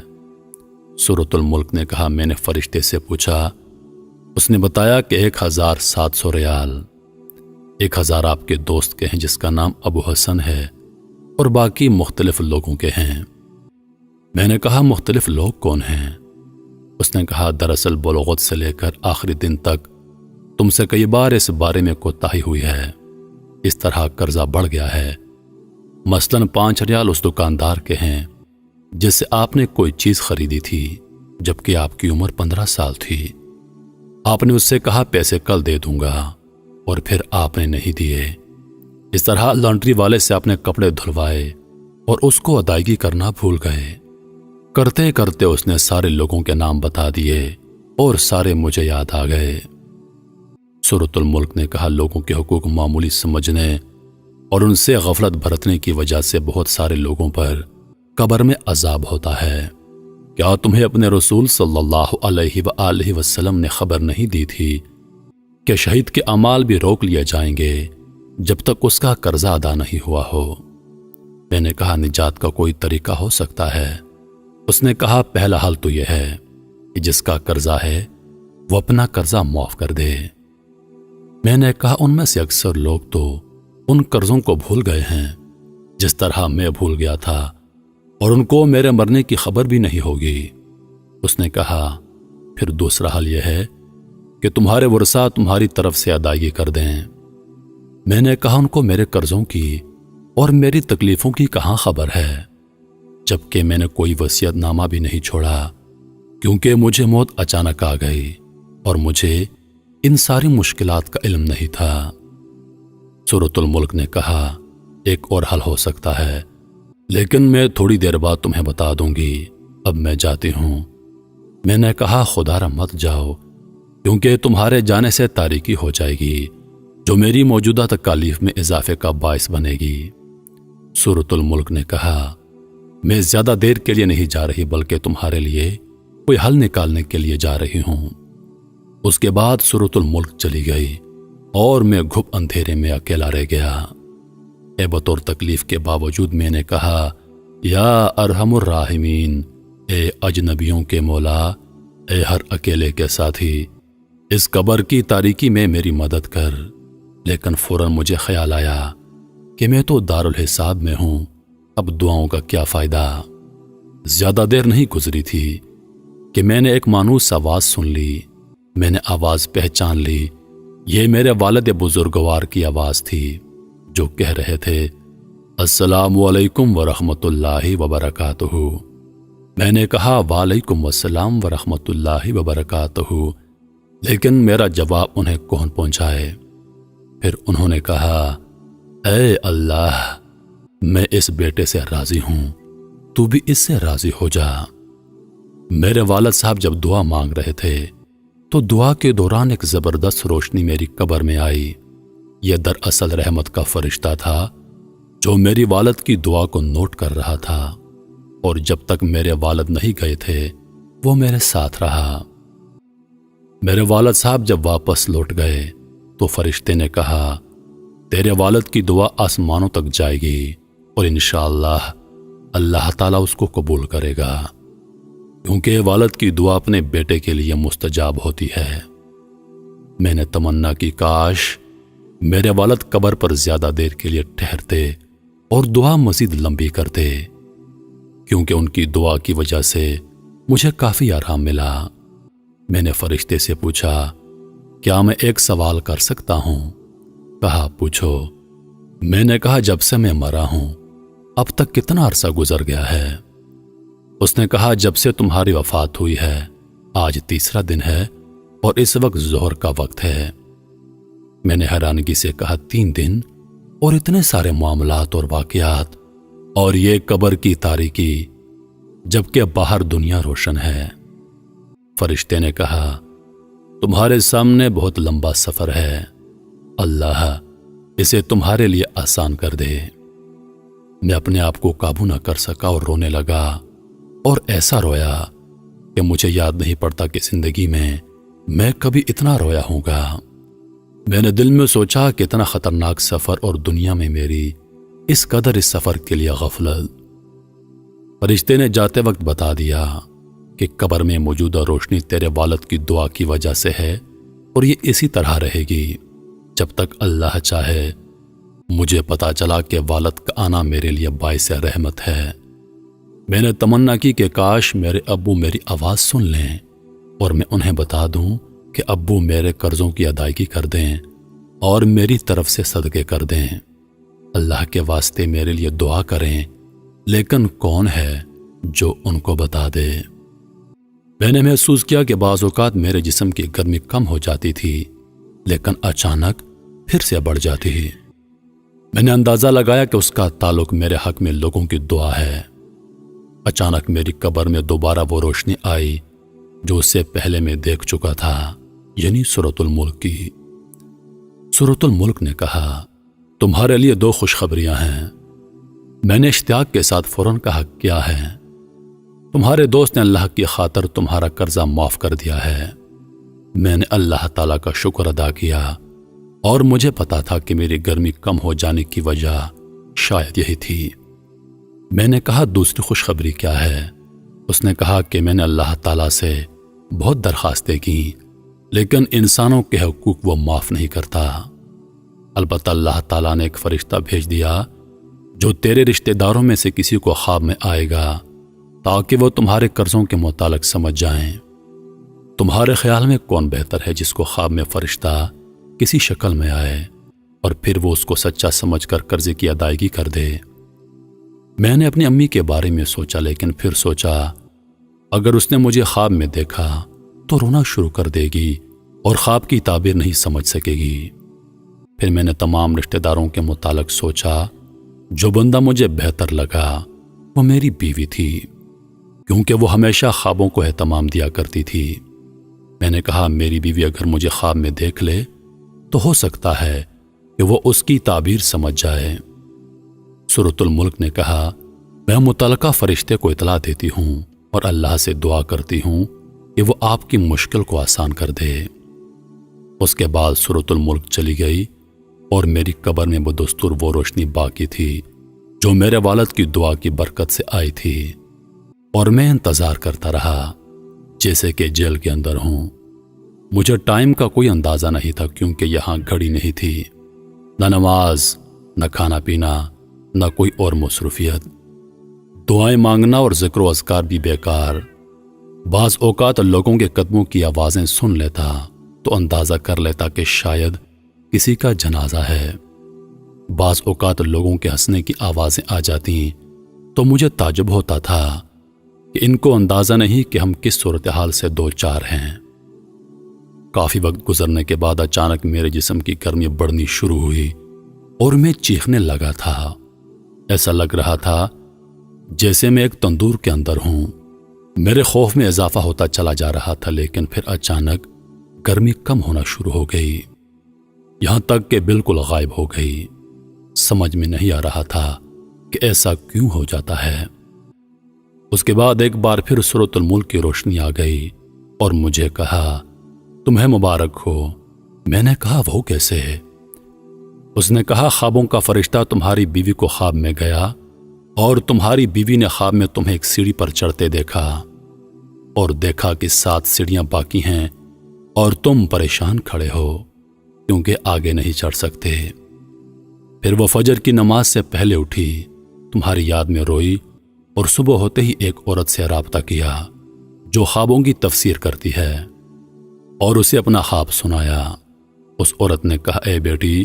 سورۃ الملک نے کہا، میں نے فرشتے سے پوچھا۔ اس نے بتایا کہ 1700 ریال۔ 1000 آپ کے دوست کے ہیں جس کا نام ابو حسن ہے، اور باقی مختلف لوگوں کے ہیں۔ میں نے کہا، مختلف لوگ کون ہیں؟ اس نے کہا، دراصل بلوغت سے لے کر آخری دن تک تم سے کئی بار اس بارے میں کوتاہی ہوئی ہے۔ اس طرح قرضہ بڑھ گیا ہے۔ مثلاً 5 ریال اس دکاندار کے ہیں جس سے آپ نے کوئی چیز خریدی تھی جبکہ آپ کی عمر 15 سال تھی۔ آپ نے اس سے کہا، پیسے کل دے دوں گا، اور پھر آپ نے نہیں دیے۔ اس طرح لانڈری والے سے آپ نے کپڑے دھلوائے اور اس کو ادائیگی کرنا بھول گئے۔ کرتے کرتے اس نے سارے لوگوں کے نام بتا دیے اور سارے مجھے یاد آ گئے۔ سورۃ الملک نے کہا، لوگوں کے حقوق معمولی سمجھنے اور ان سے غفلت برتنے کی وجہ سے بہت سارے لوگوں پر قبر میں عذاب ہوتا ہے۔ کیا تمہیں اپنے رسول صلی اللہ علیہ وآلہ وسلم نے خبر نہیں دی تھی کہ شہید کے اعمال بھی روک لیے جائیں گے جب تک اس کا قرضہ ادا نہیں ہوا ہو؟ میں نے کہا، نجات کا کوئی طریقہ ہو سکتا ہے؟ اس نے کہا، پہلا حل تو یہ ہے کہ جس کا قرضہ ہے وہ اپنا قرضہ معاف کر دے۔ میں نے کہا، ان میں سے اکثر لوگ تو ان قرضوں کو بھول گئے ہیں جس طرح میں بھول گیا تھا، اور ان کو میرے مرنے کی خبر بھی نہیں ہوگی۔ اس نے کہا، پھر دوسرا حل یہ ہے کہ تمہارے ورثہ تمہاری طرف سے ادائیگی کر دیں۔ میں نے کہا، ان کو میرے قرضوں کی اور میری تکلیفوں کی کہاں خبر ہے، جبکہ میں نے کوئی وصیت نامہ بھی نہیں چھوڑا، کیونکہ مجھے موت اچانک آ گئی اور مجھے ان ساری مشکلات کا علم نہیں تھا۔ سورۃ الملک نے کہا، ایک اور حل ہو سکتا ہے، لیکن میں تھوڑی دیر بعد تمہیں بتا دوں گی، اب میں جاتی ہوں۔ میں نے کہا، خدا را مت جاؤ، کیونکہ تمہارے جانے سے تاریکی ہو جائے گی جو میری موجودہ تکالیف میں اضافے کا باعث بنے گی۔ سورۃ الملک نے کہا، میں زیادہ دیر کے لیے نہیں جا رہی بلکہ تمہارے لیے کوئی حل نکالنے کے لیے جا رہی ہوں۔ اس کے بعد سورۃ الملک چلی گئی اور میں گھپ اندھیرے میں اکیلا رہ گیا۔ عیبت اور تکلیف کے باوجود میں نے کہا، یا ارحم الراحمین، اے اجنبیوں کے مولا، اے ہر اکیلے کے ساتھی، اس قبر کی تاریکی میں میری مدد کر۔ لیکن فوراً مجھے خیال آیا کہ میں تو دارالحساب میں ہوں، اب دعاؤں کا کیا فائدہ؟ زیادہ دیر نہیں گزری تھی کہ میں نے ایک مانوس آواز سن لی۔ میں نے آواز پہچان لی، یہ میرے والد بزرگوار کی آواز تھی جو کہہ رہے تھے، السلام علیکم ورحمۃ اللہ وبرکاتہ۔ میں نے کہا، وعلیکم السلام ورحمۃ اللہ وبرکاتہ، لیکن میرا جواب انہیں کون پہنچائے؟ پھر انہوں نے کہا، اے اللہ، میں اس بیٹے سے راضی ہوں، تو بھی اس سے راضی ہو جا۔ میرے والد صاحب جب دعا مانگ رہے تھے تو دعا کے دوران ایک زبردست روشنی میری قبر میں آئی۔ یہ دراصل رحمت کا فرشتہ تھا جو میری والد کی دعا کو نوٹ کر رہا تھا، اور جب تک میرے والد نہیں گئے تھے وہ میرے ساتھ رہا۔ میرے والد صاحب جب واپس لوٹ گئے تو فرشتے نے کہا، تیرے والد کی دعا آسمانوں تک جائے گی اور انشاءاللہ اللہ تعالیٰ اس کو قبول کرے گا، کیونکہ والد کی دعا اپنے بیٹے کے لیے مستجاب ہوتی ہے۔ میں نے تمنا کی کاش میرے والد قبر پر زیادہ دیر کے لیے ٹھہرتے اور دعا مزید لمبی کرتے، کیونکہ ان کی دعا کی وجہ سے مجھے کافی آرام ملا۔ میں نے فرشتے سے پوچھا، کیا میں ایک سوال کر سکتا ہوں؟ کہا، پوچھو۔ میں نے کہا، جب سے میں مرا ہوں اب تک کتنا عرصہ گزر گیا ہے؟ اس نے کہا، جب سے تمہاری وفات ہوئی ہے آج تیسرا دن ہے اور اس وقت ظہر کا وقت ہے۔ میں نے حیرانگی سے کہا، 3 دن اور اتنے سارے معاملات اور واقعات اور یہ قبر کی تاریکی جبکہ باہر دنیا روشن ہے۔ فرشتے نے کہا، تمہارے سامنے بہت لمبا سفر ہے، اللہ اسے تمہارے لیے آسان کر دے۔ میں اپنے آپ کو قابو نہ کر سکا اور رونے لگا، اور ایسا رویا کہ مجھے یاد نہیں پڑتا کہ زندگی میں کبھی اتنا رویا ہوں گا۔ میں نے دل میں سوچا کہ اتنا خطرناک سفر اور دنیا میں میری اس قدر اس سفر کے لیے غفلت۔ فرشتے نے جاتے وقت بتا دیا کہ قبر میں موجودہ روشنی تیرے والد کی دعا کی وجہ سے ہے، اور یہ اسی طرح رہے گی جب تک اللہ چاہے۔ مجھے پتا چلا کہ والد کا آنا میرے لیے باعث رحمت ہے۔ میں نے تمنا کی کہ کاش میرے ابو میری آواز سن لیں اور میں انہیں بتا دوں کہ ابو میرے قرضوں کی ادائیگی کر دیں اور میری طرف سے صدقے کر دیں، اللہ کے واسطے میرے لیے دعا کریں، لیکن کون ہے جو ان کو بتا دے؟ میں نے محسوس کیا کہ بعض اوقات میرے جسم کی گرمی کم ہو جاتی تھی لیکن اچانک پھر سے بڑھ جاتی۔ میں نے اندازہ لگایا کہ اس کا تعلق میرے حق میں لوگوں کی دعا ہے۔ اچانک میری قبر میں دوبارہ وہ روشنی آئی جو اس سے پہلے میں دیکھ چکا تھا، یعنی سورۃ الملک کی۔ سورۃ الملک نے کہا، تمہارے لیے 2 خوشخبریاں ہیں۔ میں نے اشتیاق کے ساتھ فوراً کہا، کیا ہے؟ تمہارے دوست نے اللہ کی خاطر تمہارا قرضہ معاف کر دیا ہے۔ میں نے اللہ تعالیٰ کا شکر ادا کیا، اور مجھے پتا تھا کہ میری گرمی کم ہو جانے کی وجہ شاید یہی تھی۔ میں نے کہا، دوسری خوشخبری کیا ہے؟ اس نے کہا کہ میں نے اللہ تعالیٰ سے بہت درخواستیں کی، لیکن انسانوں کے حقوق وہ معاف نہیں کرتا۔ البتہ اللہ تعالیٰ نے ایک فرشتہ بھیج دیا جو تیرے رشتہ داروں میں سے کسی کو خواب میں آئے گا تاکہ وہ تمہارے قرضوں کے متعلق سمجھ جائیں۔ تمہارے خیال میں کون بہتر ہے، جس کو خواب میں فرشتہ کسی شکل میں آئے اور پھر وہ اس کو سچا سمجھ کر قرضے کی ادائیگی کر دے؟ میں نے اپنی امی کے بارے میں سوچا، لیکن پھر سوچا اگر اس نے مجھے خواب میں دیکھا تو رونا شروع کر دے گی اور خواب کی تعبیر نہیں سمجھ سکے گی۔ پھر میں نے تمام رشتہ داروں کے متعلق سوچا، جو بندہ مجھے بہتر لگا وہ میری بیوی تھی، کیونکہ وہ ہمیشہ خوابوں کو اہتمام دیا کرتی تھی۔ میں نے کہا، میری بیوی اگر مجھے خواب میں دیکھ لے تو ہو سکتا ہے کہ وہ اس کی تعبیر سمجھ جائے۔ سورۃ الملک نے کہا، میں متعلقہ فرشتے کو اطلاع دیتی ہوں اور اللہ سے دعا کرتی ہوں کہ وہ آپ کی مشکل کو آسان کر دے۔ اس کے بعد سورۃ الملک چلی گئی اور میری قبر میں بدستور وہ روشنی باقی تھی جو میرے والد کی دعا کی برکت سے آئی تھی، اور میں انتظار کرتا رہا جیسے کہ جیل کے اندر ہوں۔ مجھے ٹائم کا کوئی اندازہ نہیں تھا، کیونکہ یہاں گھڑی نہیں تھی، نہ نماز، نہ کھانا پینا، نہ کوئی اور مصروفیت۔ دعائیں مانگنا اور ذکر و اذکار بھی بیکار۔ بعض اوقات لوگوں کے قدموں کی آوازیں سن لیتا تو اندازہ کر لیتا کہ شاید کسی کا جنازہ ہے۔ بعض اوقات لوگوں کے ہنسنے کی آوازیں آ جاتی تو مجھے تعجب ہوتا تھا کہ ان کو اندازہ نہیں کہ ہم کس صورتحال سے دو چار ہیں۔ کافی وقت گزرنے کے بعد اچانک میرے جسم کی گرمی بڑھنی شروع ہوئی اور میں چیخنے لگا تھا۔ ایسا لگ رہا تھا جیسے میں ایک تندور کے اندر ہوں۔ میرے خوف میں اضافہ ہوتا چلا جا رہا تھا، لیکن پھر اچانک گرمی کم ہونا شروع ہو گئی، یہاں تک کہ بالکل غائب ہو گئی۔ سمجھ میں نہیں آ رہا تھا کہ ایسا کیوں ہو جاتا ہے۔ اس کے بعد ایک بار پھر سورۃ الملک کی روشنی آ گئی اور مجھے کہا، تمہیں مبارک ہو۔ میں نے کہا، وہ کیسے؟ اس نے کہا، خوابوں کا فرشتہ تمہاری بیوی کو خواب میں گیا اور تمہاری بیوی نے خواب میں تمہیں ایک سیڑھی پر چڑھتے دیکھا اور دیکھا کہ 7 سیڑھیاں باقی ہیں اور تم پریشان کھڑے ہو کیونکہ آگے نہیں چڑھ سکتے۔ پھر وہ فجر کی نماز سے پہلے اٹھی، تمہاری یاد میں روئی اور صبح ہوتے ہی ایک عورت سے رابطہ کیا جو خوابوں کی تفسیر کرتی ہے اور اسے اپنا خواب سنایا۔ اس عورت نے کہا، اے بیٹی،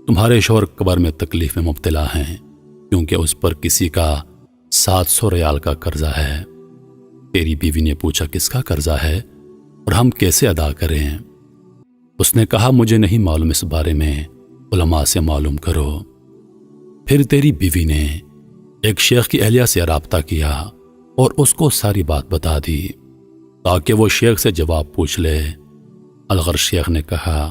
تمہارے شوہر قبر میں تکلیف میں مبتلا ہیں کیونکہ اس پر کسی کا 700 ریال کا قرضہ ہے۔ تیری بیوی نے پوچھا، کس کا قرضہ ہے اور ہم کیسے ادا کریں؟ اس نے کہا، مجھے نہیں معلوم، اس بارے میں علماء سے معلوم کرو۔ پھر تیری بیوی نے ایک شیخ کی اہلیہ سے رابطہ کیا اور اس کو ساری بات بتا دی تاکہ وہ شیخ سے جواب پوچھ لے۔ الغر شیخ نے کہا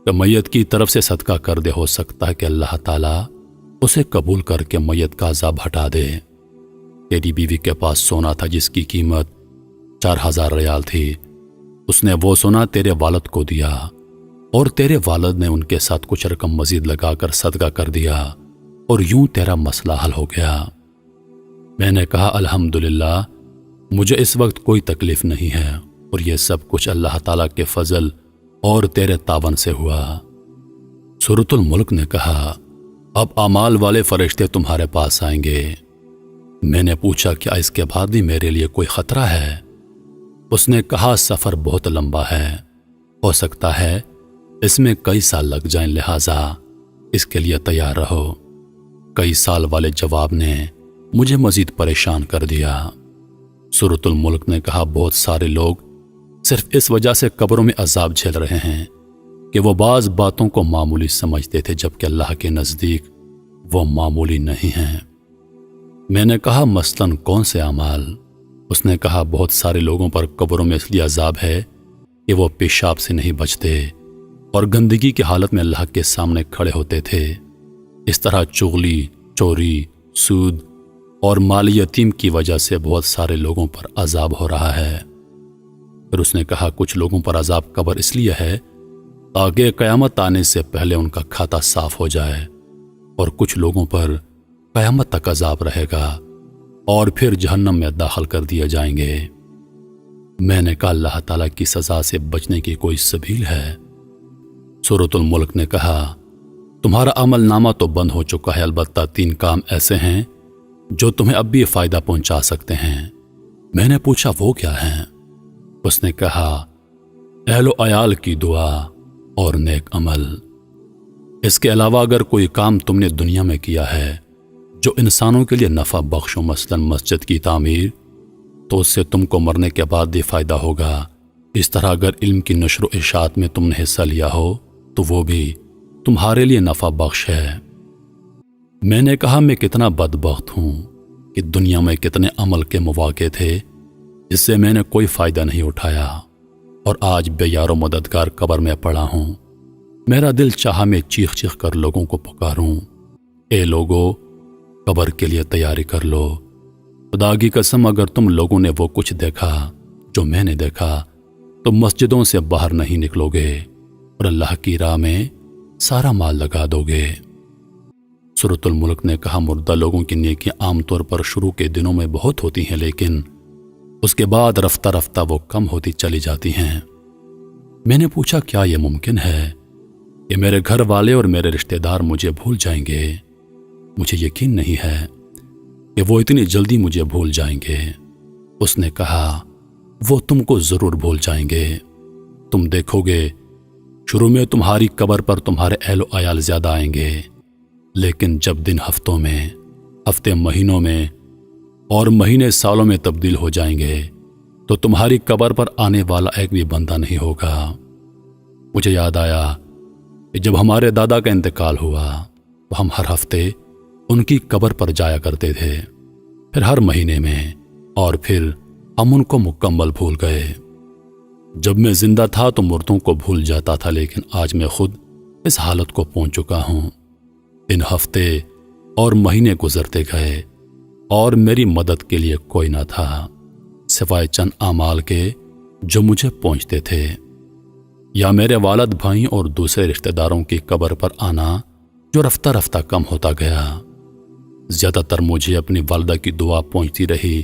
کہ میت کی طرف سے صدقہ کر دے، ہو سکتا ہے کہ اللہ تعالیٰ اسے قبول کر کے میت کا عذاب ہٹا دے۔ تیری بیوی کے پاس سونا تھا جس کی قیمت 4000 ریال تھی۔ اس نے وہ سونا تیرے والد کو دیا اور تیرے والد نے ان کے ساتھ کچھ رقم مزید لگا کر صدقہ کر دیا اور یوں تیرا مسئلہ حل ہو گیا۔ میں نے کہا، الحمدللہ، مجھے اس وقت کوئی تکلیف نہیں ہے اور یہ سب کچھ اللہ تعالیٰ کے فضل اور تیرے تعاون سے ہوا۔ سورۃ الملک نے کہا، اب اعمال والے فرشتے تمہارے پاس آئیں گے۔ میں نے پوچھا، کیا اس کے بعد بھی میرے لیے کوئی خطرہ ہے؟ اس نے کہا، سفر بہت لمبا ہے، ہو سکتا ہے اس میں کئی سال لگ جائیں، لہٰذا اس کے لیے تیار رہو۔ کئی سال والے جواب نے مجھے مزید پریشان کر دیا۔ سورۃ الملک نے کہا، بہت سارے لوگ صرف اس وجہ سے قبروں میں عذاب جھیل رہے ہیں کہ وہ بعض باتوں کو معمولی سمجھتے تھے جبکہ اللہ کے نزدیک وہ معمولی نہیں ہیں۔ میں نے کہا، مثلاً کون سے اعمال؟ اس نے کہا، بہت سارے لوگوں پر قبروں میں اس لیے عذاب ہے کہ وہ پیشاب سے نہیں بچتے اور گندگی کی حالت میں اللہ کے سامنے کھڑے ہوتے تھے۔ اس طرح چغلی، چوری، سود اور مالی یتیم کی وجہ سے بہت سارے لوگوں پر عذاب ہو رہا ہے۔ پھر اس نے کہا، کچھ لوگوں پر عذاب قبر اس لیے ہے تاکہ قیامت آنے سے پہلے ان کا کھاتا صاف ہو جائے، اور کچھ لوگوں پر قیامت تک عذاب رہے گا اور پھر جہنم میں داخل کر دیے جائیں گے۔ میں نے کہا، اللہ تعالیٰ کی سزا سے بچنے کی کوئی سبیل ہے؟ سورۃ الملک نے کہا، تمہارا عمل نامہ تو بند ہو چکا ہے، البتہ 3 کام ایسے ہیں جو تمہیں اب بھی فائدہ پہنچا سکتے ہیں۔ میں نے پوچھا، وہ کیا ہیں؟ اس نے کہا، اہل و عیال کی دعا اور نیک عمل۔ اس کے علاوہ اگر کوئی کام تم نے دنیا میں کیا ہے جو انسانوں کے لیے نفع بخش ہو، مثلاً مسجد کی تعمیر، تو اس سے تم کو مرنے کے بعد بھی فائدہ ہوگا۔ اس طرح اگر علم کی نشر و اشاعت میں تم نے حصہ لیا ہو تو وہ بھی تمہارے لیے نفع بخش ہے۔ میں نے کہا، میں کتنا بدبخت ہوں کہ دنیا میں کتنے عمل کے مواقع تھے جس سے میں نے کوئی فائدہ نہیں اٹھایا اور آج بے یار و مددگار قبر میں پڑا ہوں۔ میرا دل چاہا میں چیخ چیخ کر لوگوں کو پکاروں، اے لوگو، قبر کے لیے تیاری کر لو۔ خدا کی قسم، اگر تم لوگوں نے وہ کچھ دیکھا جو میں نے دیکھا تو مسجدوں سے باہر نہیں نکلو گے اور اللہ کی راہ میں سارا مال لگا دو گے۔ سورۃ الملک نے کہا، مردہ لوگوں کی نیکیاں عام طور پر شروع کے دنوں میں بہت ہوتی ہیں، لیکن اس کے بعد رفتہ رفتہ وہ کم ہوتی چلی جاتی ہیں۔ میں نے پوچھا، کیا یہ ممکن ہے کہ میرے گھر والے اور میرے رشتہ دار مجھے بھول جائیں گے؟ مجھے یقین نہیں ہے کہ وہ اتنی جلدی مجھے بھول جائیں گے۔ اس نے کہا، وہ تم کو ضرور بھول جائیں گے۔ تم دیکھو گے شروع میں تمہاری قبر پر تمہارے اہل و عیال زیادہ آئیں گے، لیکن جب دن ہفتوں میں، ہفتے مہینوں میں اور مہینے سالوں میں تبدیل ہو جائیں گے تو تمہاری قبر پر آنے والا ایک بھی بندہ نہیں ہوگا۔ مجھے یاد آیا کہ جب ہمارے دادا کا انتقال ہوا تو ہم ہر ہفتے ان کی قبر پر جایا کرتے تھے، پھر ہر مہینے میں، اور پھر ہم ان کو مکمل بھول گئے۔ جب میں زندہ تھا تو مردوں کو بھول جاتا تھا، لیکن آج میں خود اس حالت کو پہنچ چکا ہوں۔ ان ہفتے اور مہینے گزرتے گئے اور میری مدد کے لیے کوئی نہ تھا سوائے چند اعمال کے جو مجھے پہنچتے تھے، یا میرے والد، بھائی اور دوسرے رشتہ داروں کی قبر پر آنا جو رفتہ رفتہ کم ہوتا گیا۔ زیادہ تر مجھے اپنی والدہ کی دعا پہنچتی رہی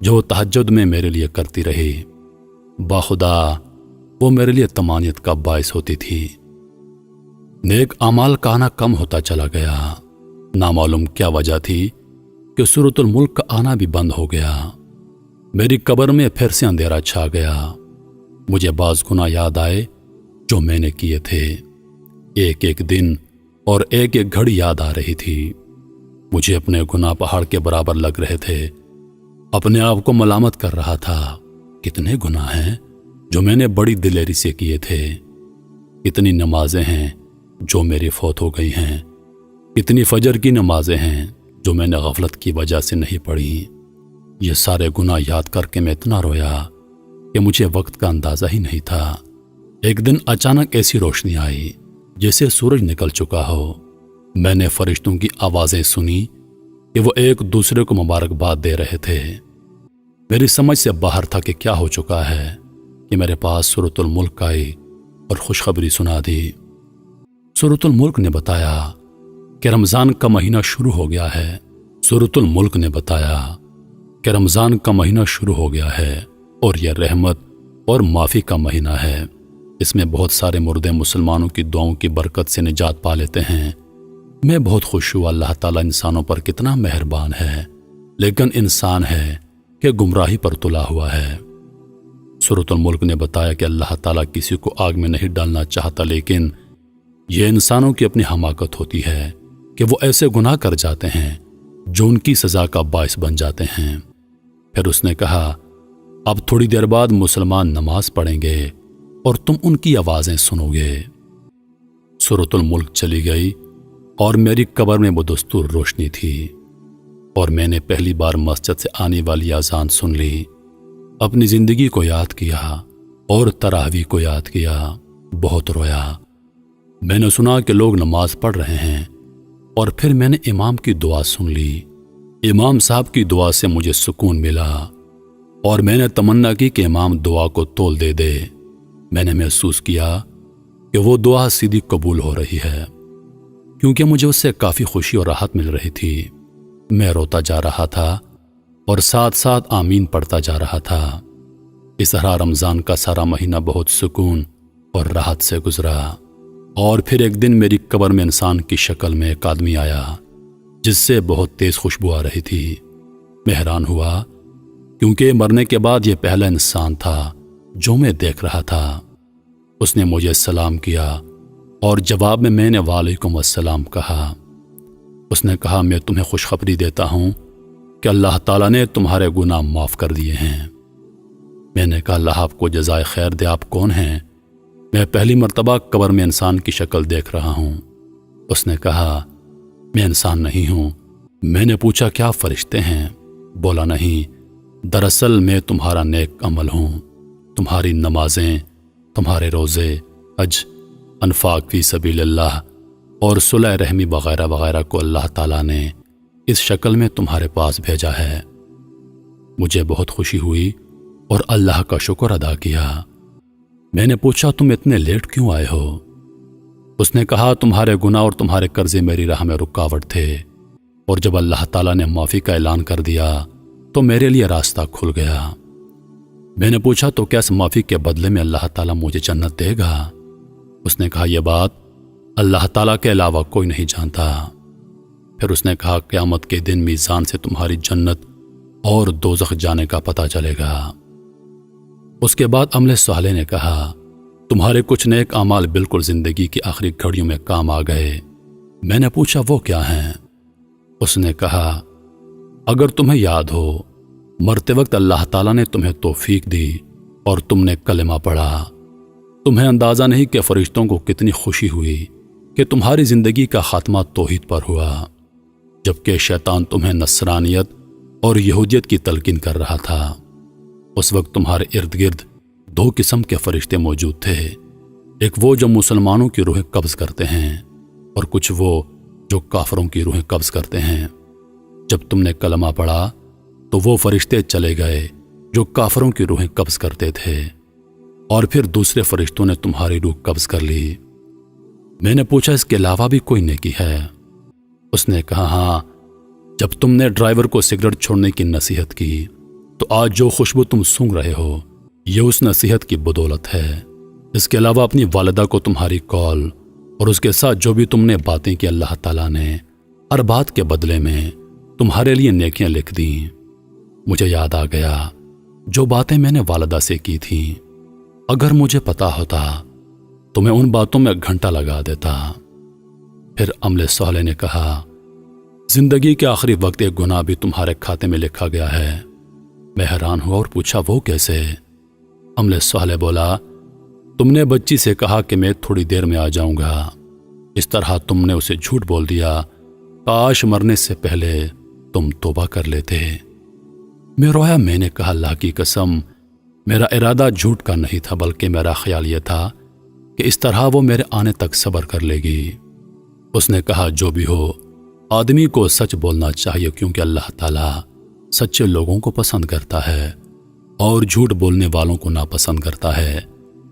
جو تہجد میں میرے لیے کرتی رہی۔ باخدا وہ میرے لیے طمانینت کا باعث ہوتی تھی۔ نیک اعمال کا آنا کم ہوتا چلا گیا۔ نامعلوم کیا وجہ تھی کہ سورۃ الملک کا آنا بھی بند ہو گیا۔ میری قبر میں پھر سے اندھیرا چھا گیا۔ مجھے بعض گناہ یاد آئے جو میں نے کیے تھے۔ ایک ایک دن اور ایک ایک گھڑی یاد آ رہی تھی۔ مجھے اپنے گناہ پہاڑ کے برابر لگ رہے تھے۔ اپنے آپ کو ملامت کر رہا تھا، کتنے گناہ ہیں جو میں نے بڑی دلیری سے کیے تھے، کتنی نمازیں ہیں جو میری فوت ہو گئی ہیں، کتنی فجر کی نمازیں ہیں جو میں نے غفلت کی وجہ سے نہیں پڑھی۔ یہ سارے گناہ یاد کر کے میں اتنا رویا کہ مجھے وقت کا اندازہ ہی نہیں تھا۔ ایک دن اچانک ایسی روشنی آئی جیسے سورج نکل چکا ہو۔ میں نے فرشتوں کی آوازیں سنی کہ وہ ایک دوسرے کو مبارکباد دے رہے تھے۔ میری سمجھ سے باہر تھا کہ کیا ہو چکا ہے کہ میرے پاس سورۃ الملک آئی اور خوشخبری سنا دی۔ سورۃ الملک نے بتایا کہ رمضان کا مہینہ شروع ہو گیا ہے۔ سورۃ الملک نے بتایا کہ رمضان کا مہینہ شروع ہو گیا ہے اور یہ رحمت اور معافی کا مہینہ ہے۔ اس میں بہت سارے مردے مسلمانوں کی دعاؤں کی برکت سے نجات پا لیتے ہیں۔ میں بہت خوش ہوا، اللہ تعالیٰ انسانوں پر کتنا مہربان ہے، لیکن انسان ہے کہ گمراہی پر تلا ہوا ہے۔ سورۃ الملک نے بتایا کہ اللہ تعالیٰ کسی کو آگ میں نہیں ڈالنا چاہتا، لیکن یہ انسانوں کی اپنی حماقت ہوتی ہے کہ وہ ایسے گناہ کر جاتے ہیں جو ان کی سزا کا باعث بن جاتے ہیں۔ پھر اس نے کہا، اب تھوڑی دیر بعد مسلمان نماز پڑھیں گے اور تم ان کی آوازیں سنو گے۔ سورۃ الملک چلی گئی اور میری قبر میں بدستور روشنی تھی، اور میں نے پہلی بار مسجد سے آنے والی اذان سن لی۔ اپنی زندگی کو یاد کیا اور تراویح کو یاد کیا، بہت رویا۔ میں نے سنا کہ لوگ نماز پڑھ رہے ہیں، اور پھر میں نے امام کی دعا سن لی۔ امام صاحب کی دعا سے مجھے سکون ملا، اور میں نے تمنا کی کہ امام دعا کو تول دے دے۔ میں نے محسوس کیا کہ وہ دعا سیدھی قبول ہو رہی ہے، کیونکہ مجھے اس سے کافی خوشی اور راحت مل رہی تھی۔ میں روتا جا رہا تھا اور ساتھ ساتھ آمین پڑھتا جا رہا تھا۔ اس طرح رمضان کا سارا مہینہ بہت سکون اور راحت سے گزرا۔ اور پھر ایک دن میری قبر میں انسان کی شکل میں ایک آدمی آیا جس سے بہت تیز خوشبو آ رہی تھی۔ میں حیران ہوا کیونکہ مرنے کے بعد یہ پہلا انسان تھا جو میں دیکھ رہا تھا۔ اس نے مجھے سلام کیا اور جواب میں نے وعلیکم السلام کہا۔ اس نے کہا، میں تمہیں خوشخبری دیتا ہوں کہ اللہ تعالیٰ نے تمہارے گناہ معاف کر دیے ہیں۔ میں نے کہا، اللہ آپ کو جزائے خیر دے، آپ کون ہیں؟ میں پہلی مرتبہ قبر میں انسان کی شکل دیکھ رہا ہوں۔ اس نے کہا، میں انسان نہیں ہوں۔ میں نے پوچھا، کیا فرشتے ہیں؟ بولا، نہیں، دراصل میں تمہارا نیک عمل ہوں۔ تمہاری نمازیں، تمہارے روزے، حج، انفاق فی سبیل اللہ اور صلح رحمی وغیرہ وغیرہ کو اللہ تعالیٰ نے اس شکل میں تمہارے پاس بھیجا ہے۔ مجھے بہت خوشی ہوئی اور اللہ کا شکر ادا کیا۔ میں نے پوچھا، تم اتنے لیٹ کیوں آئے ہو؟ اس نے کہا، تمہارے گناہ اور تمہارے قرضے میری راہ میں رکاوٹ تھے، اور جب اللہ تعالیٰ نے معافی کا اعلان کر دیا تو میرے لیے راستہ کھل گیا۔ میں نے پوچھا، تو کیا اس معافی کے بدلے میں اللہ تعالیٰ مجھے جنت دے گا؟ اس نے کہا، یہ بات اللہ تعالیٰ کے علاوہ کوئی نہیں جانتا۔ پھر اس نے کہا، قیامت کے دن میزان سے تمہاری جنت اور دوزخ جانے کا پتہ چلے گا۔ اس کے بعد عمل صالح نے کہا، تمہارے کچھ نیک اعمال بالکل زندگی کی آخری گھڑیوں میں کام آ گئے۔ میں نے پوچھا، وہ کیا ہیں؟ اس نے کہا، اگر تمہیں یاد ہو، مرتے وقت اللہ تعالیٰ نے تمہیں توفیق دی اور تم نے کلمہ پڑھا۔ تمہیں اندازہ نہیں کہ فرشتوں کو کتنی خوشی ہوئی کہ تمہاری زندگی کا خاتمہ توحید پر ہوا، جبکہ شیطان تمہیں نصرانیت اور یہودیت کی تلقین کر رہا تھا۔ اس وقت تمہارے ارد گرد دو قسم کے فرشتے موجود تھے، ایک وہ جو مسلمانوں کی روحیں قبض کرتے ہیں اور کچھ وہ جو کافروں کی روحیں قبض کرتے ہیں۔ جب تم نے کلمہ پڑھا تو وہ فرشتے چلے گئے جو کافروں کی روحیں قبض کرتے تھے، اور پھر دوسرے فرشتوں نے تمہاری روح قبض کر لی۔ میں نے پوچھا اس کے علاوہ بھی کوئی نیکی ہے؟ اس نے کہا ہاں، جب تم نے ڈرائیور کو سگریٹ چھوڑنے کی نصیحت کی تو آج جو خوشبو تم سونگھ رہے ہو یہ اس نصیحت کی بدولت ہے۔ اس کے علاوہ اپنی والدہ کو تمہاری کال اور اس کے ساتھ جو بھی تم نے باتیں کی، اللہ تعالیٰ نے ہر بات کے بدلے میں تمہارے لیے نیکیاں لکھ دیں۔ مجھے یاد آ گیا جو باتیں میں نے والدہ سے کی تھیں، اگر مجھے پتا ہوتا تو میں ان باتوں میں گھنٹہ لگا دیتا۔ پھر عمل صالح نے کہا زندگی کے آخری وقت ایک گناہ بھی تمہارے کھاتے میں لکھا گیا ہے۔ میں حیران ہوا اور پوچھا وہ کیسے؟ عمل صالح بولا تم نے بچی سے کہا کہ میں تھوڑی دیر میں آ جاؤں گا، اس طرح تم نے اسے جھوٹ بول دیا، کاش مرنے سے پہلے تم توبہ کر لیتے۔ میں رویا، میں نے کہا اللہ کی قسم میرا ارادہ جھوٹ کا نہیں تھا، بلکہ میرا خیال یہ تھا کہ اس طرح وہ میرے آنے تک صبر کر لے گی۔ اس نے کہا جو بھی ہو آدمی کو سچ بولنا چاہیے، کیونکہ اللہ تعالیٰ سچے لوگوں کو پسند کرتا ہے اور جھوٹ بولنے والوں کو ناپسند کرتا ہے،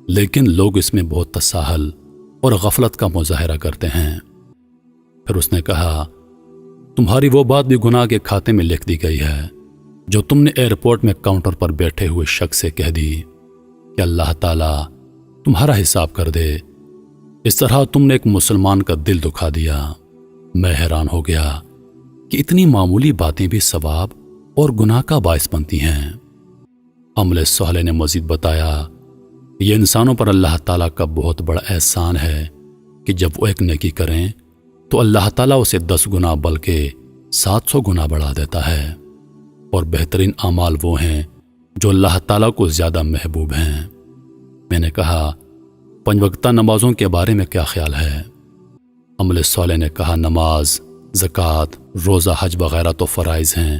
لیکن لوگ اس میں بہت تساہل اور غفلت کا مظاہرہ کرتے ہیں۔ پھر اس نے کہا تمہاری وہ بات بھی گناہ کے کھاتے میں لکھ دی گئی ہے جو تم نے ایئرپورٹ میں کاؤنٹر پر بیٹھے ہوئے شخص سے کہہ دی کہ اللہ تعالیٰ تمہارا حساب کر دے۔ اس طرح تم نے ایک مسلمان کا دل دکھا دیا۔ میں حیران ہو گیا کہ اتنی معمولی باتیں بھی ثواب اور گناہ کا باعث بنتی ہیں۔ عمل صالح نے مزید بتایا یہ انسانوں پر اللہ تعالیٰ کا بہت بڑا احسان ہے کہ جب وہ ایک نیکی کریں تو اللہ تعالیٰ اسے 10 گنا بلکہ 700 گنا بڑھا دیتا ہے، اور بہترین اعمال وہ ہیں جو اللہ تعالیٰ کو زیادہ محبوب ہیں۔ میں نے کہا 5 وقتہ نمازوں کے بارے میں کیا خیال ہے؟ عمل صالح نے کہا نماز، زکوٰۃ، روزہ، حج وغیرہ تو فرائض ہیں،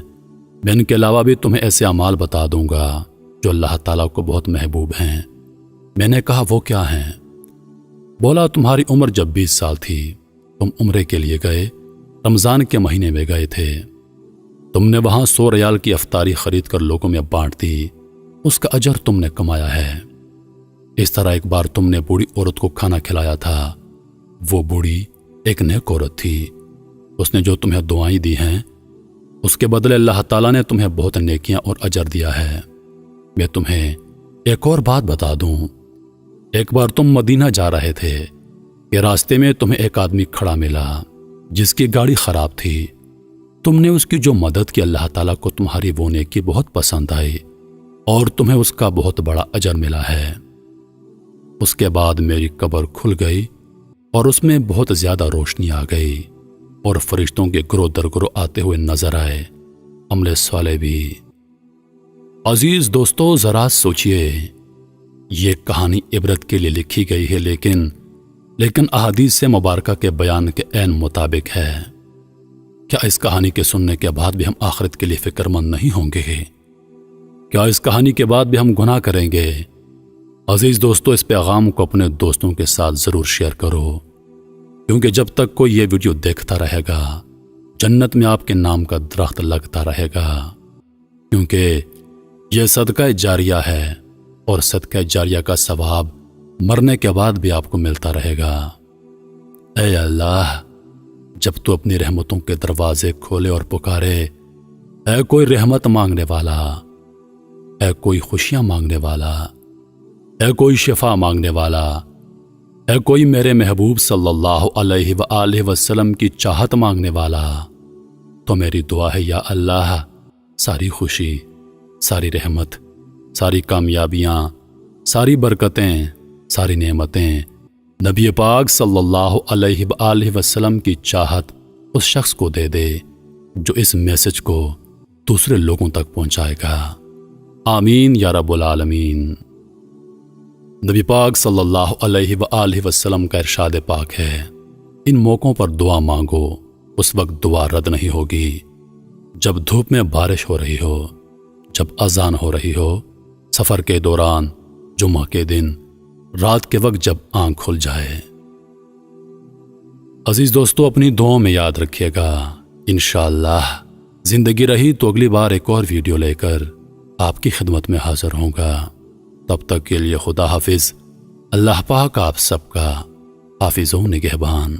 میں ان کے علاوہ بھی تمہیں ایسے اعمال بتا دوں گا جو اللہ تعالیٰ کو بہت محبوب ہیں۔ میں نے کہا وہ کیا ہیں؟ بولا تمہاری عمر جب 20 سال تھی تم عمرے کے لیے گئے، رمضان کے مہینے میں گئے تھے، تم نے وہاں 100 ریال کی افطاری خرید کر لوگوں میں بانٹ دی، اس کا اجر تم نے کمایا ہے۔ اس طرح ایک بار تم نے بوڑھی عورت کو کھانا کھلایا تھا، وہ بوڑھی ایک نیک عورت تھی، اس نے جو تمہیں دعائیں دی ہیں اس کے بدلے اللہ تعالیٰ نے تمہیں بہت نیکیاں اور اجر دیا ہے۔ میں تمہیں ایک اور بات بتا دوں، ایک بار تم مدینہ جا رہے تھے کہ راستے میں تمہیں ایک آدمی کھڑا ملا جس کی گاڑی خراب تھی، تم نے اس کی جو مدد کی اللہ تعالیٰ کو تمہاری وہ نیکی بہت پسند آئی اور تمہیں اس کا بہت بڑا اجر ملا ہے۔ اس کے بعد میری قبر کھل گئی اور اس میں بہت زیادہ روشنی آ گئی اور فرشتوں کے گروہ در گروہ آتے ہوئے نظر آئے، عمل صالح بھی۔ عزیز دوستو ذرا سوچئے، یہ کہانی عبرت کے لیے لکھی گئی ہے لیکن احادیث سے مبارکہ کے بیان کے عین مطابق ہے۔ کیا اس کہانی کے سننے کے بعد بھی ہم آخرت کے لیے فکر مند نہیں ہوں گے؟ کیا اس کہانی کے بعد بھی ہم گناہ کریں گے؟ عزیز دوستو اس پیغام کو اپنے دوستوں کے ساتھ ضرور شیئر کرو، کیونکہ جب تک کوئی یہ ویڈیو دیکھتا رہے گا جنت میں آپ کے نام کا درخت لگتا رہے گا، کیونکہ یہ صدقہ جاریہ ہے اور صدقہ جاریہ کا ثواب مرنے کے بعد بھی آپ کو ملتا رہے گا۔ اے اللہ، جب تو اپنی رحمتوں کے دروازے کھولے اور پکارے، اے کوئی رحمت مانگنے والا، اے کوئی خوشیاں مانگنے والا، اے کوئی شفا مانگنے والا، اے کوئی میرے محبوب صلی اللہ علیہ وآلہ وسلم کی چاہت مانگنے والا، تو میری دعا ہے یا اللہ، ساری خوشی، ساری رحمت، ساری کامیابیاں، ساری برکتیں، ساری نعمتیں نبی پاک صلی اللہ علیہ وآلہ وسلم کی چاہت اس شخص کو دے دے جو اس میسج کو دوسرے لوگوں تک پہنچائے گا۔ آمین یا رب العالمین۔ نبی پاک صلی اللہ علیہ وآلہ وسلم کا ارشاد پاک ہے، ان موقعوں پر دعا مانگو، اس وقت دعا رد نہیں ہوگی جب دھوپ میں بارش ہو رہی ہو، جب اذان ہو رہی ہو، سفر کے دوران، جمعہ کے دن رات کے وقت جب آنکھ کھل جائے۔ عزیز دوستو، اپنی دعاؤں میں یاد رکھیے گا۔ انشاءاللہ زندگی رہی تو اگلی بار ایک اور ویڈیو لے کر آپ کی خدمت میں حاضر ہوں گا۔ تب تک کے لیے خدا حافظ۔ اللہ پاک آپ سب کا حافظ و نگہبان۔